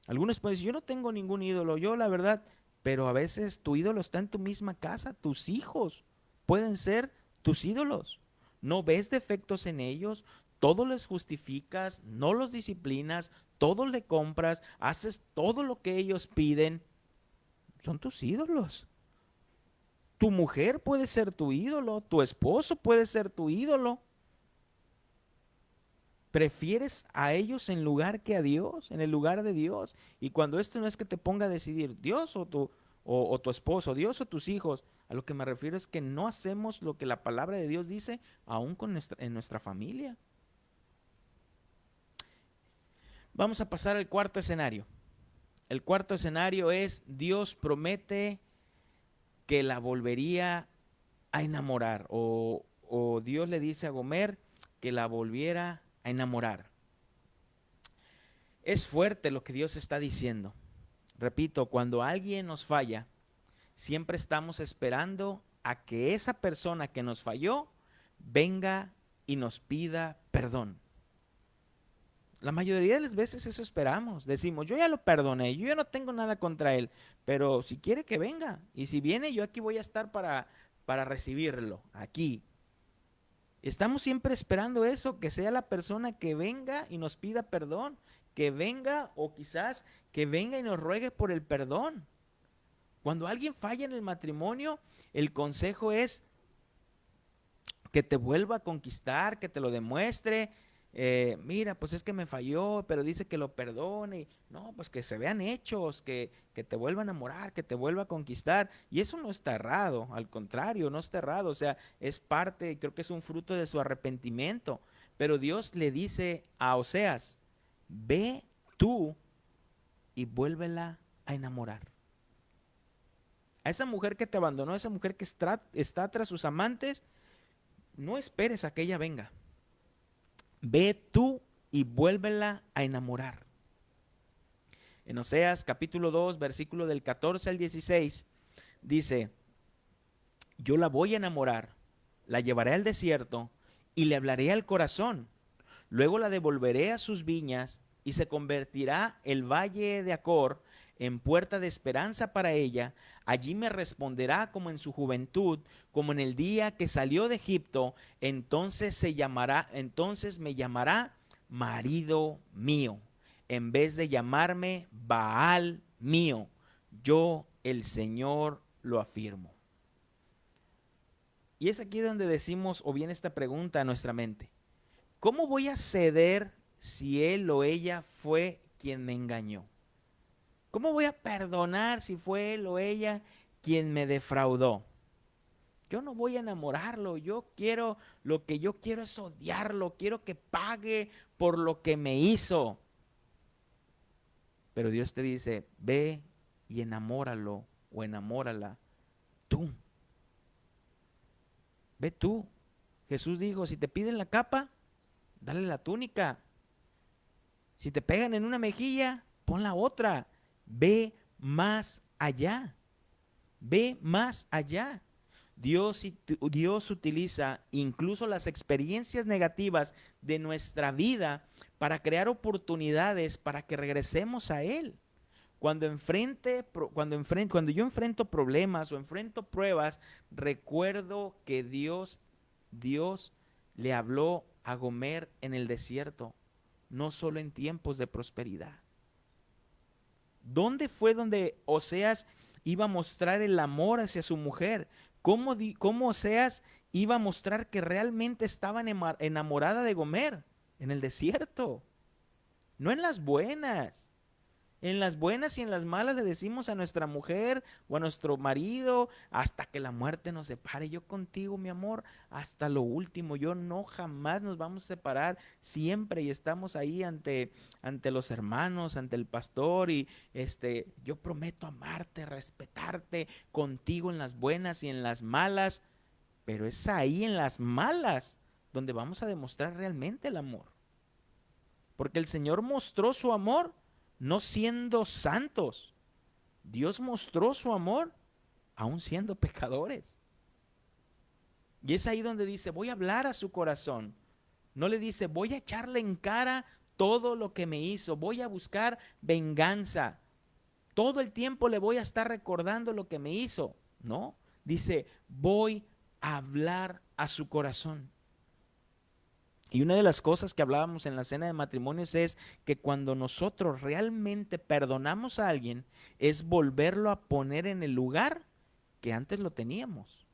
Algunos pueden decir: yo no tengo ningún ídolo, yo la verdad, pero a veces tu ídolo está en tu misma casa. Tus hijos pueden ser tus ídolos. No ves defectos en ellos, todo les justificas, no los disciplinas, todo le compras, haces todo lo que ellos piden. Son tus ídolos. Tu mujer puede ser tu ídolo, tu esposo puede ser tu ídolo. Prefieres a ellos en lugar que a Dios, en el lugar de Dios. Y cuando esto no es que te ponga a decidir Dios o tu esposo, Dios o tus hijos, a lo que me refiero es que no hacemos lo que la palabra de Dios dice aún en nuestra familia. Vamos a pasar al cuarto escenario. El cuarto escenario es: Dios promete que la volvería a enamorar, o Dios le dice a Gomer que la volviera a enamorar. Es fuerte lo que Dios está diciendo. Repito, cuando alguien nos falla, siempre estamos esperando a que esa persona que nos falló venga y nos pida perdón. La mayoría de las veces eso esperamos. Decimos, yo ya lo perdoné, yo ya no tengo nada contra él, pero si quiere que venga, y si viene, yo aquí voy a estar para recibirlo, aquí. Estamos siempre esperando eso, que sea la persona que venga y nos pida perdón, que venga o quizás que venga y nos ruegue por el perdón. Cuando alguien falla en el matrimonio, el consejo es que te vuelva a conquistar, que te lo demuestre. Mira, pues es que me falló, pero dice que lo perdone. No, pues que se vean hechos, que te vuelva a enamorar, que te vuelva a conquistar. Y eso no está errado, al contrario, no está errado. O sea, es parte, creo que es un fruto de su arrepentimiento. Pero Dios le dice a Oseas, ve tú y vuélvela a enamorar. A esa mujer que te abandonó, a esa mujer que está tras sus amantes, no esperes a que ella venga. Ve tú y vuélvela a enamorar. En Oseas capítulo 2, versículo del 14 al 16, dice, yo la voy a enamorar, la llevaré al desierto y le hablaré al corazón. Luego la devolveré a sus viñas y se convertirá el valle de Acor en puerta de esperanza para ella. Allí me responderá como en su juventud, como en el día que salió de Egipto. Entonces me llamará marido mío, en vez de llamarme Baal mío. Yo, el Señor, lo afirmo. Y es aquí donde decimos, o viene esta pregunta a nuestra mente: ¿cómo voy a ceder si él o ella fue quien me engañó? ¿Cómo voy a perdonar si fue él o ella quien me defraudó? Yo no voy a enamorarlo, lo que yo quiero es odiarlo, quiero que pague por lo que me hizo. Pero Dios te dice, ve y enamóralo o enamórala tú. Ve tú. Jesús dijo, si te piden la capa, dale la túnica. Si te pegan en una mejilla, pon la otra. Ve más allá. Ve más allá. Dios utiliza incluso las experiencias negativas de nuestra vida para crear oportunidades para que regresemos a Él. Cuando yo enfrento problemas o enfrento pruebas, recuerdo que Dios le habló a Gomer en el desierto, no solo en tiempos de prosperidad. ¿Dónde fue donde Oseas iba a mostrar el amor hacia su mujer? ¿Cómo Oseas iba a mostrar que realmente estaba enamorada de Gomer? En el desierto, no en las buenas. En las buenas y en las malas le decimos a nuestra mujer o a nuestro marido, hasta que la muerte nos separe. Yo contigo, mi amor, hasta lo último. Yo no, jamás nos vamos a separar, siempre, y estamos ahí ante los hermanos, ante el pastor, y yo prometo amarte, respetarte, contigo en las buenas y en las malas. Pero es ahí en las malas donde vamos a demostrar realmente el amor. Porque el Señor mostró su amor no siendo santos. Dios mostró su amor aún siendo pecadores. Y es ahí donde dice, voy a hablar a su corazón. No le dice, voy a echarle en cara todo lo que me hizo, voy a buscar venganza. Todo el tiempo le voy a estar recordando lo que me hizo. No, dice, voy a hablar a su corazón. Y una de las cosas que hablábamos en la cena de matrimonios es que cuando nosotros realmente perdonamos a alguien, es volverlo a poner en el lugar que antes lo teníamos.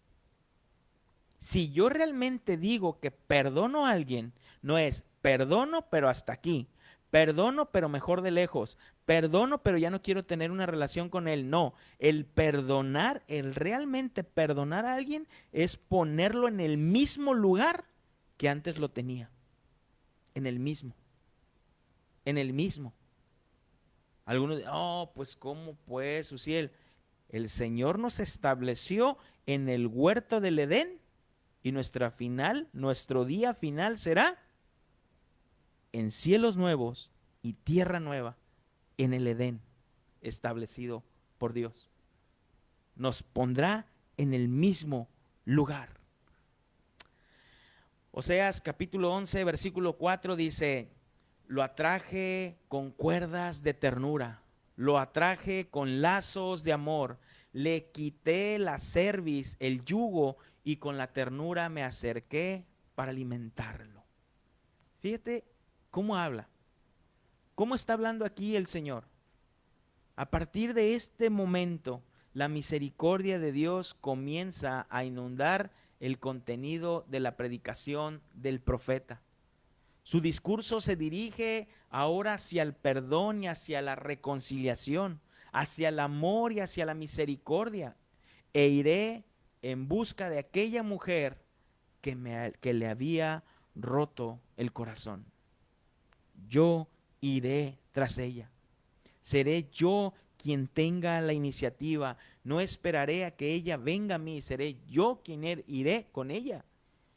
Si yo realmente digo que perdono a alguien, no es perdono pero hasta aquí, perdono pero mejor de lejos, perdono pero ya no quiero tener una relación con él. No, el perdonar, el realmente perdonar a alguien es ponerlo en el mismo lugar que antes lo tenía. En el mismo. Algunos dicen, pues ¿cómo pues, Uziel? El Señor nos estableció en el huerto del Edén y nuestro día final será en cielos nuevos y tierra nueva en el Edén establecido por Dios. Nos pondrá en el mismo lugar. Oseas capítulo 11, versículo 4 dice: lo atraje con cuerdas de ternura, lo atraje con lazos de amor, le quité la cerviz, el yugo, y con la ternura me acerqué para alimentarlo. Fíjate cómo habla, cómo está hablando aquí el Señor. A partir de este momento, la misericordia de Dios comienza a inundar el contenido de la predicación del profeta. Su discurso se dirige ahora hacia el perdón y hacia la reconciliación, hacia el amor y hacia la misericordia. E iré en busca de aquella mujer que le había roto el corazón. Yo iré tras ella. Seré yo quien tenga la iniciativa. No esperaré a que ella venga a mí. Seré yo quien iré con ella.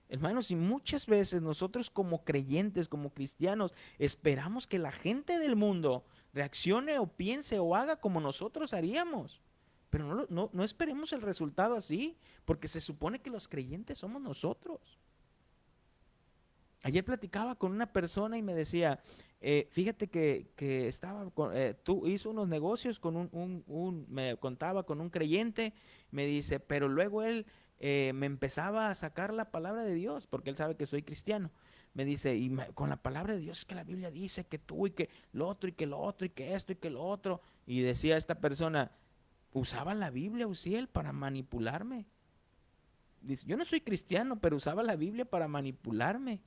Hermanos, y muchas veces nosotros como creyentes, como cristianos, esperamos que la gente del mundo reaccione o piense o haga como nosotros haríamos. Pero no esperemos el resultado así, porque se supone que los creyentes somos nosotros. Ayer platicaba con una persona y me decía, fíjate que estaba, tú hizo unos negocios con me contaba con un creyente, me dice, pero luego él me empezaba a sacar la palabra de Dios, porque él sabe que soy cristiano. Me dice, con la palabra de Dios es que la Biblia dice que tú y que lo otro y que lo otro y que esto y que lo otro. Y decía esta persona, usaba la Biblia, Uziel, para manipularme. Dice, yo no soy cristiano, pero usaba la Biblia para manipularme.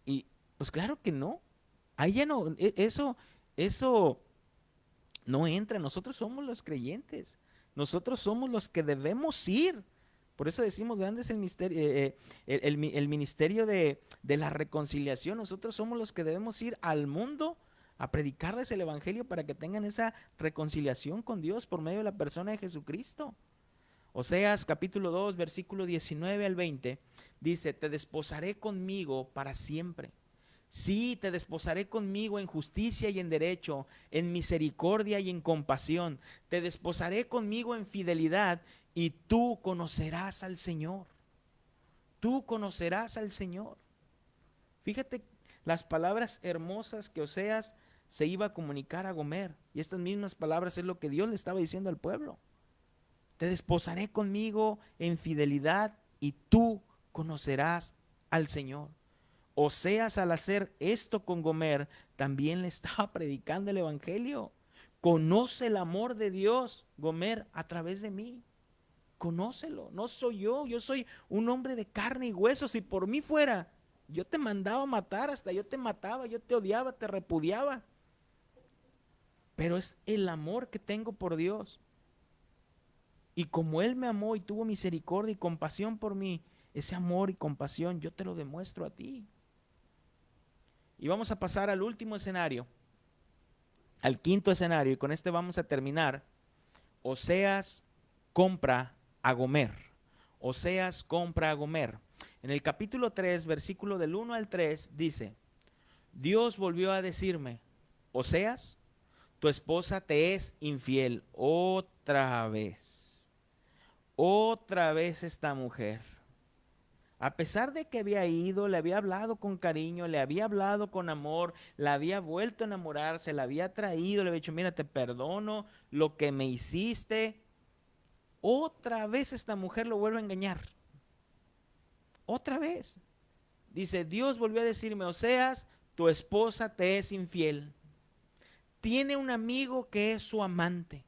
Y pues claro que no. Ahí ya no, eso no entra. Nosotros somos los creyentes. Nosotros somos los que debemos ir. Por eso decimos grande es el misterio, el ministerio de la reconciliación. Nosotros somos los que debemos ir al mundo a predicarles el evangelio para que tengan esa reconciliación con Dios por medio de la persona de Jesucristo. Oseas capítulo 2, versículo 19 al 20, dice, te desposaré conmigo para siempre. Sí, te desposaré conmigo en justicia y en derecho, en misericordia y en compasión. Te desposaré conmigo en fidelidad y tú conocerás al Señor. Tú conocerás al Señor. Fíjate las palabras hermosas que Oseas se iba a comunicar a Gomer. Y estas mismas palabras es lo que Dios le estaba diciendo al pueblo. Te desposaré conmigo en fidelidad y tú conocerás al Señor. Oseas, al hacer esto con Gomer, también le estaba predicando el evangelio. Conoce el amor de Dios, Gomer, a través de mí. Conócelo, no soy yo soy un hombre de carne y huesos. Si por mí fuera, yo te mandaba a matar, hasta yo te mataba, yo te odiaba, te repudiaba. Pero es el amor que tengo por Dios. Y como Él me amó y tuvo misericordia y compasión por mí, ese amor y compasión yo te lo demuestro a ti. Y vamos a pasar al último escenario, al quinto escenario, y con este vamos a terminar. Oseas compra a Gomer. Oseas compra a Gomer. En el capítulo 3, versículo del 1 al 3, dice, Dios volvió a decirme, Oseas, tu esposa te es infiel otra vez. Otra vez esta mujer, a pesar de que había ido, le había hablado con cariño, le había hablado con amor, la había vuelto a enamorar, se la había traído, le había dicho, mira, te perdono lo que me hiciste. Otra vez esta mujer lo vuelve a engañar. Otra vez. Dice, Dios volvió a decirme, Oseas, tu esposa te es infiel. Tiene un amigo que es su amante.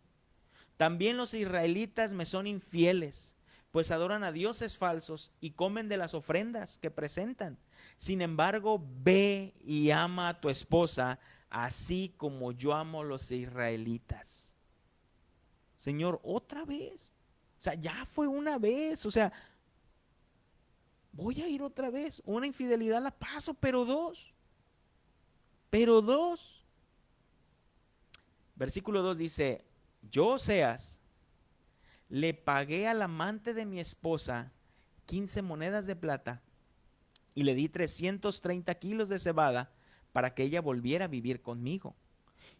También los israelitas me son infieles, pues adoran a dioses falsos y comen de las ofrendas que presentan. Sin embargo, ve y ama a tu esposa, así como yo amo a los israelitas. Señor, otra vez. O sea, ya fue una vez. O sea, voy a ir otra vez. Una infidelidad la paso, pero dos. Pero dos. Versículo 2 dice, yo, Oseas, le pagué al amante de mi esposa 15 monedas de plata y le di 330 kilos de cebada para que ella volviera a vivir conmigo.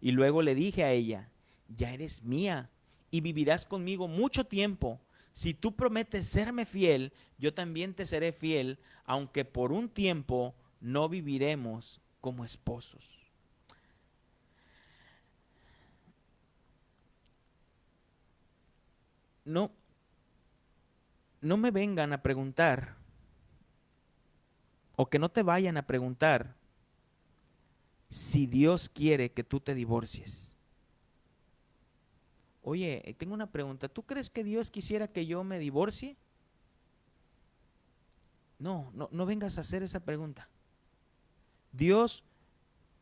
Y luego le dije a ella, ya eres mía y vivirás conmigo mucho tiempo. Si tú prometes serme fiel, yo también te seré fiel, aunque por un tiempo no viviremos como esposos. No, no me vengan a preguntar, o que no te vayan a preguntar, si Dios quiere que tú te divorcies. Oye, tengo una pregunta. ¿Tú crees que Dios quisiera que yo me divorcie? No, no vengas a hacer esa pregunta. Dios,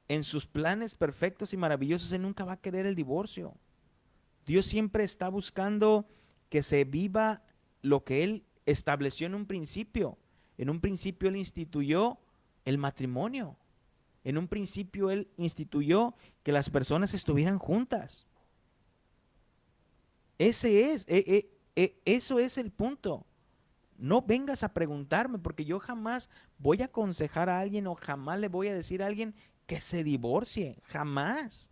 en sus planes perfectos y maravillosos, Él nunca va a querer el divorcio. Dios siempre está buscando que se viva lo que Él estableció en un principio. En un principio Él instituyó el matrimonio. En un principio Él instituyó que las personas estuvieran juntas. Eso es el punto. No vengas a preguntarme, porque yo jamás voy a aconsejar a alguien o jamás le voy a decir a alguien que se divorcie, jamás.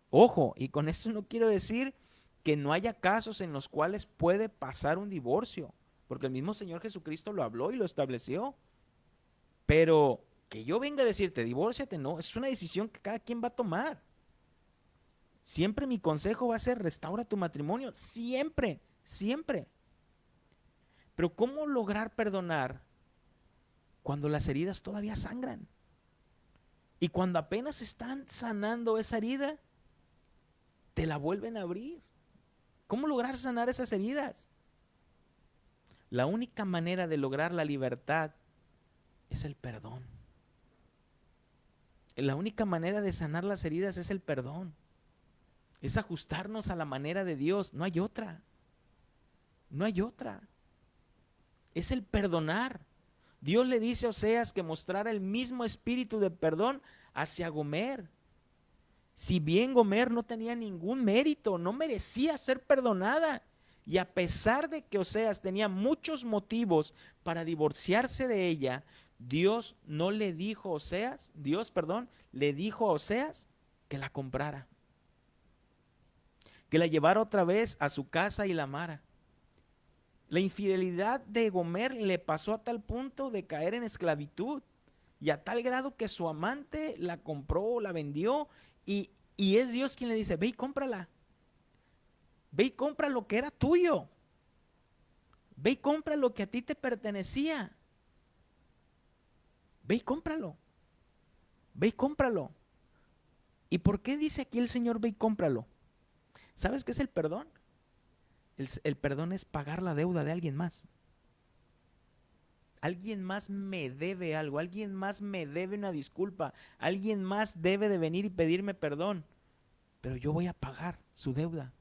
Ojo, y con esto no quiero decir que no haya casos en los cuales puede pasar un divorcio, porque el mismo Señor Jesucristo lo habló y lo estableció. Pero que yo venga a decirte, divórciate, no, es una decisión que cada quien va a tomar. Siempre mi consejo va a ser, restaura tu matrimonio, siempre, siempre. Pero ¿cómo lograr perdonar cuando las heridas todavía sangran? Y cuando apenas están sanando esa herida, te la vuelven a abrir. ¿Cómo lograr sanar esas heridas? La única manera de lograr la libertad es el perdón. La única manera de sanar las heridas es el perdón. Es ajustarnos a la manera de Dios. No hay otra. No hay otra. Es el perdonar. Dios le dice a Oseas que mostrara el mismo espíritu de perdón hacia Gomer. Si bien Gomer no tenía ningún mérito, no merecía ser perdonada. Y a pesar de que Oseas tenía muchos motivos para divorciarse de ella, Dios no le dijo a Oseas, le dijo a Oseas que la comprara, que la llevara otra vez a su casa y la amara. La infidelidad de Gomer le pasó a tal punto de caer en esclavitud y a tal grado que su amante la compró, la vendió y es Dios quien le dice, ve y cómprala. Ve y compra lo que era tuyo. Ve y compra lo que a ti te pertenecía. Ve y cómpralo. Ve y cómpralo. ¿Y por qué dice aquí el Señor ve y cómpralo? ¿Sabes qué es el perdón? El perdón es pagar la deuda de alguien más. Alguien más me debe algo, alguien más me debe una disculpa, alguien más debe de venir y pedirme perdón, pero yo voy a pagar su deuda.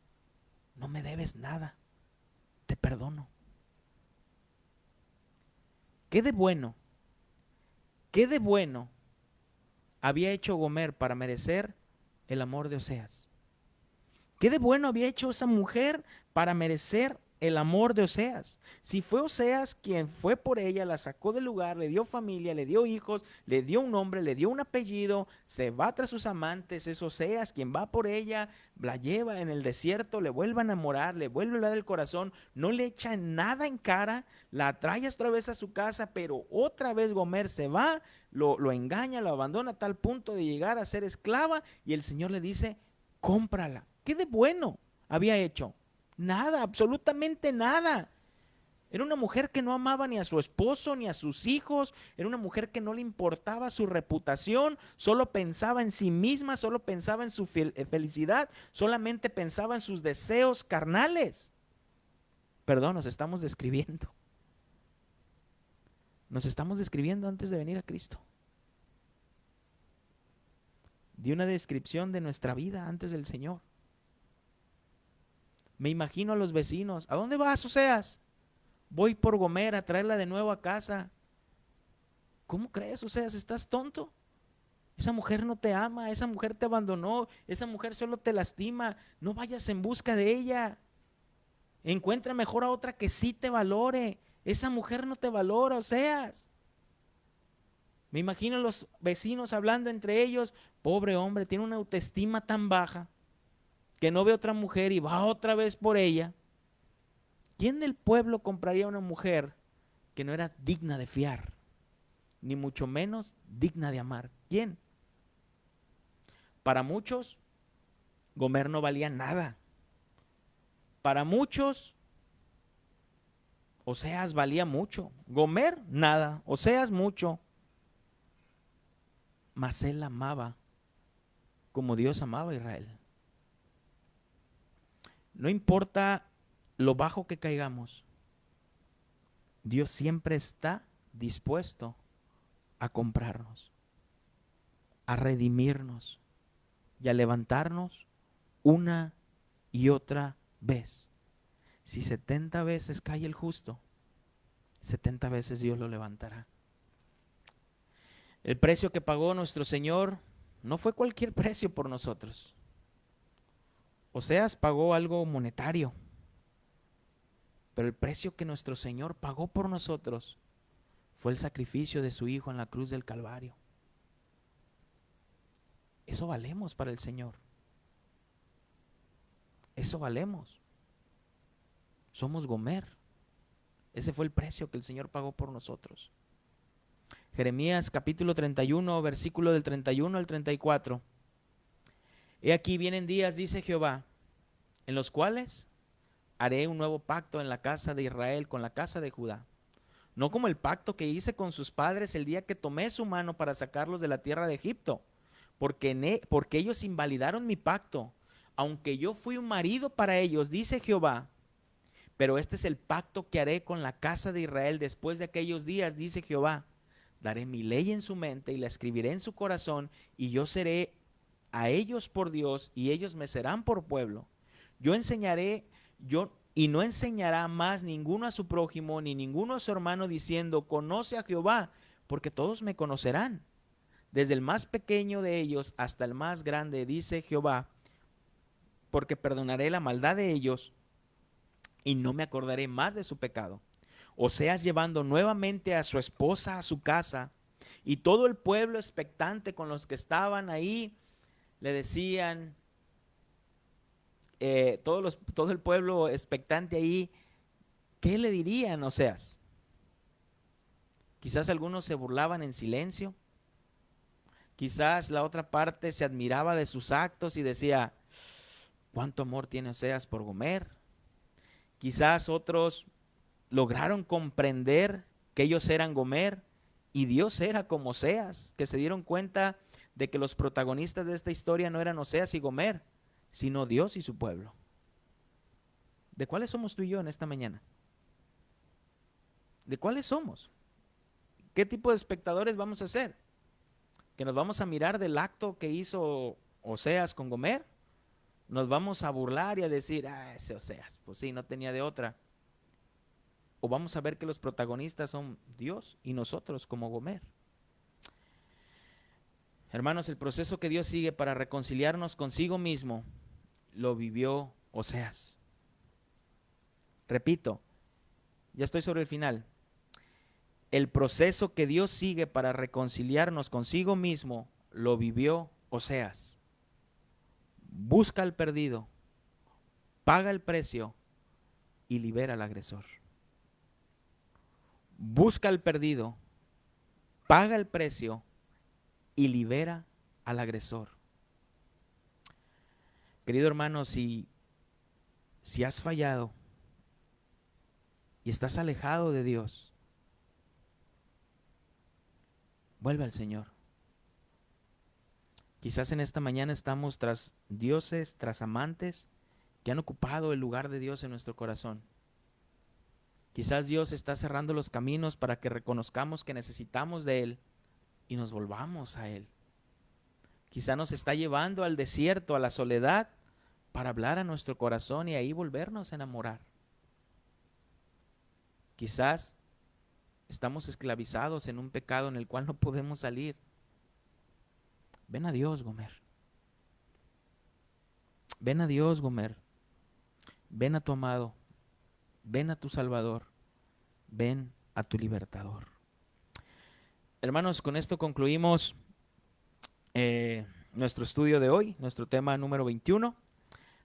No me debes nada, te perdono. ¿Qué de bueno? ¿Qué de bueno había hecho Gomer para merecer el amor de Oseas? ¿Qué de bueno había hecho esa mujer para merecer el amor de Oseas? Si fue Oseas quien fue por ella, la sacó del lugar, le dio familia, le dio hijos, le dio un nombre, le dio un apellido, se va tras sus amantes, es Oseas quien va por ella, la lleva en el desierto, le vuelve a enamorar, le vuelve a hablar el corazón, no le echa nada en cara, la trae otra vez a su casa, pero otra vez Gomer se va, lo engaña, lo abandona a tal punto de llegar a ser esclava y el Señor le dice, cómprala. ¿Qué de bueno había hecho? Nada, absolutamente nada. Era una mujer que no amaba ni a su esposo ni a sus hijos. Era una mujer que no le importaba su reputación. Solo pensaba en sí misma, solo pensaba en su felicidad. Solamente pensaba en sus deseos carnales. Perdón, nos estamos describiendo. Nos estamos describiendo antes de venir a Cristo. Di una descripción de nuestra vida antes del Señor. Me imagino a los vecinos. ¿A dónde vas, Oseas? Voy por Gomer a traerla de nuevo a casa. ¿Cómo crees, Oseas? ¿Estás tonto? Esa mujer no te ama, esa mujer te abandonó, esa mujer solo te lastima. No vayas en busca de ella. Encuentra mejor a otra que sí te valore. Esa mujer no te valora, Oseas. Me imagino los vecinos hablando entre ellos. Pobre hombre, tiene una autoestima tan baja que no ve otra mujer y va otra vez por ella. ¿Quién del pueblo compraría una mujer que no era digna de fiar, ni mucho menos digna de amar? ¿Quién? Para muchos, Gomer no valía nada. Para muchos, Oseas valía mucho. Gomer, nada. Oseas, mucho. Mas él amaba como Dios amaba a Israel. No importa lo bajo que caigamos, Dios siempre está dispuesto a comprarnos, a redimirnos y a levantarnos una y otra vez. Si 70 veces cae el justo, 70 veces Dios lo levantará. El precio que pagó nuestro Señor no fue cualquier precio por nosotros. Oseas pagó algo monetario, pero el precio que nuestro Señor pagó por nosotros fue el sacrificio de su Hijo en la cruz del Calvario. Eso valemos para el Señor. Eso valemos. Somos Gomer. Ese fue el precio que el Señor pagó por nosotros. Jeremías capítulo 31, versículo del 31 al 34. He aquí vienen días, dice Jehová, en los cuales haré un nuevo pacto en la casa de Israel con la casa de Judá. No como el pacto que hice con sus padres el día que tomé su mano para sacarlos de la tierra de Egipto, porque ellos invalidaron mi pacto, aunque yo fui un marido para ellos, dice Jehová. Pero este es el pacto que haré con la casa de Israel después de aquellos días, dice Jehová. Daré mi ley en su mente y la escribiré en su corazón, y yo seré a ellos por Dios, y ellos me serán por pueblo. Y no enseñará más ninguno a su prójimo, ni ninguno a su hermano, diciendo, conoce a Jehová, porque todos me conocerán. Desde el más pequeño de ellos hasta el más grande, dice Jehová, porque perdonaré la maldad de ellos, y no me acordaré más de su pecado. Oseas llevando nuevamente a su esposa a su casa, y todo el pueblo expectante con los que estaban ahí, le decían, todo el pueblo expectante ahí, ¿qué le dirían Oseas? Quizás algunos se burlaban en silencio, quizás la otra parte se admiraba de sus actos y decía, ¿cuánto amor tiene Oseas por Gomer? Quizás otros lograron comprender que ellos eran Gomer y Dios era como Oseas, que se dieron cuenta de que los protagonistas de esta historia no eran Oseas y Gomer, sino Dios y su pueblo. ¿De cuáles somos tú y yo en esta mañana? ¿De cuáles somos? ¿Qué tipo de espectadores vamos a ser? ¿Que nos vamos a mirar del acto que hizo Oseas con Gomer? ¿Nos vamos a burlar y a decir, ese Oseas, pues sí, no tenía de otra? ¿O vamos a ver que los protagonistas son Dios y nosotros como Gomer? Hermanos, el proceso que Dios sigue para reconciliarnos consigo mismo lo vivió Oseas. Repito, ya estoy sobre el final. El proceso que Dios sigue para reconciliarnos consigo mismo lo vivió Oseas. Busca al perdido, paga el precio y libera al agresor. Busca al perdido, paga el precio y libera al agresor. Querido hermano, si has fallado y estás alejado de Dios, vuelve al Señor. Quizás en esta mañana estamos tras dioses, tras amantes que han ocupado el lugar de Dios en nuestro corazón. Quizás Dios está cerrando los caminos para que reconozcamos que necesitamos de Él y nos volvamos a Él. Quizás nos está llevando al desierto, a la soledad, para hablar a nuestro corazón y ahí volvernos a enamorar. Quizás estamos esclavizados en un pecado en el cual no podemos salir. Ven a Dios, Gomer. Ven a Dios, Gomer. Ven a tu amado. Ven a tu Salvador. Ven a tu libertador. hermanos, con esto concluimos nuestro estudio de hoy, nuestro tema número 21,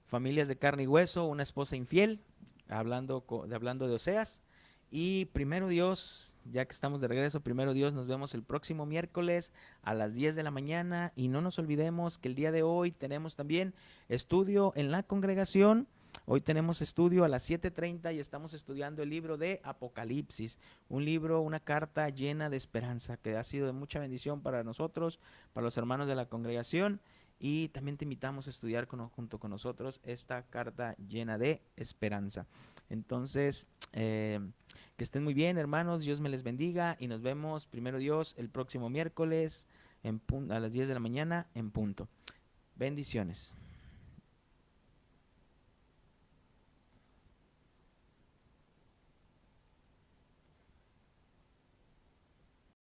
familias de carne y hueso, una esposa infiel, hablando de Oseas. Y primero Dios, ya que estamos de regreso, primero Dios, nos vemos el próximo miércoles a las 10 de la mañana. Y no nos olvidemos que el día de hoy tenemos también estudio en la congregación. Hoy tenemos estudio a las 7:30 y estamos estudiando el libro de Apocalipsis, un libro, una carta llena de esperanza que ha sido de mucha bendición para nosotros, para los hermanos de la congregación. Y también te invitamos a estudiar junto con nosotros esta carta llena de esperanza. Entonces, que estén muy bien, hermanos. Dios me les bendiga y nos vemos, primero Dios, el próximo miércoles a las 10 de la mañana en punto. Bendiciones.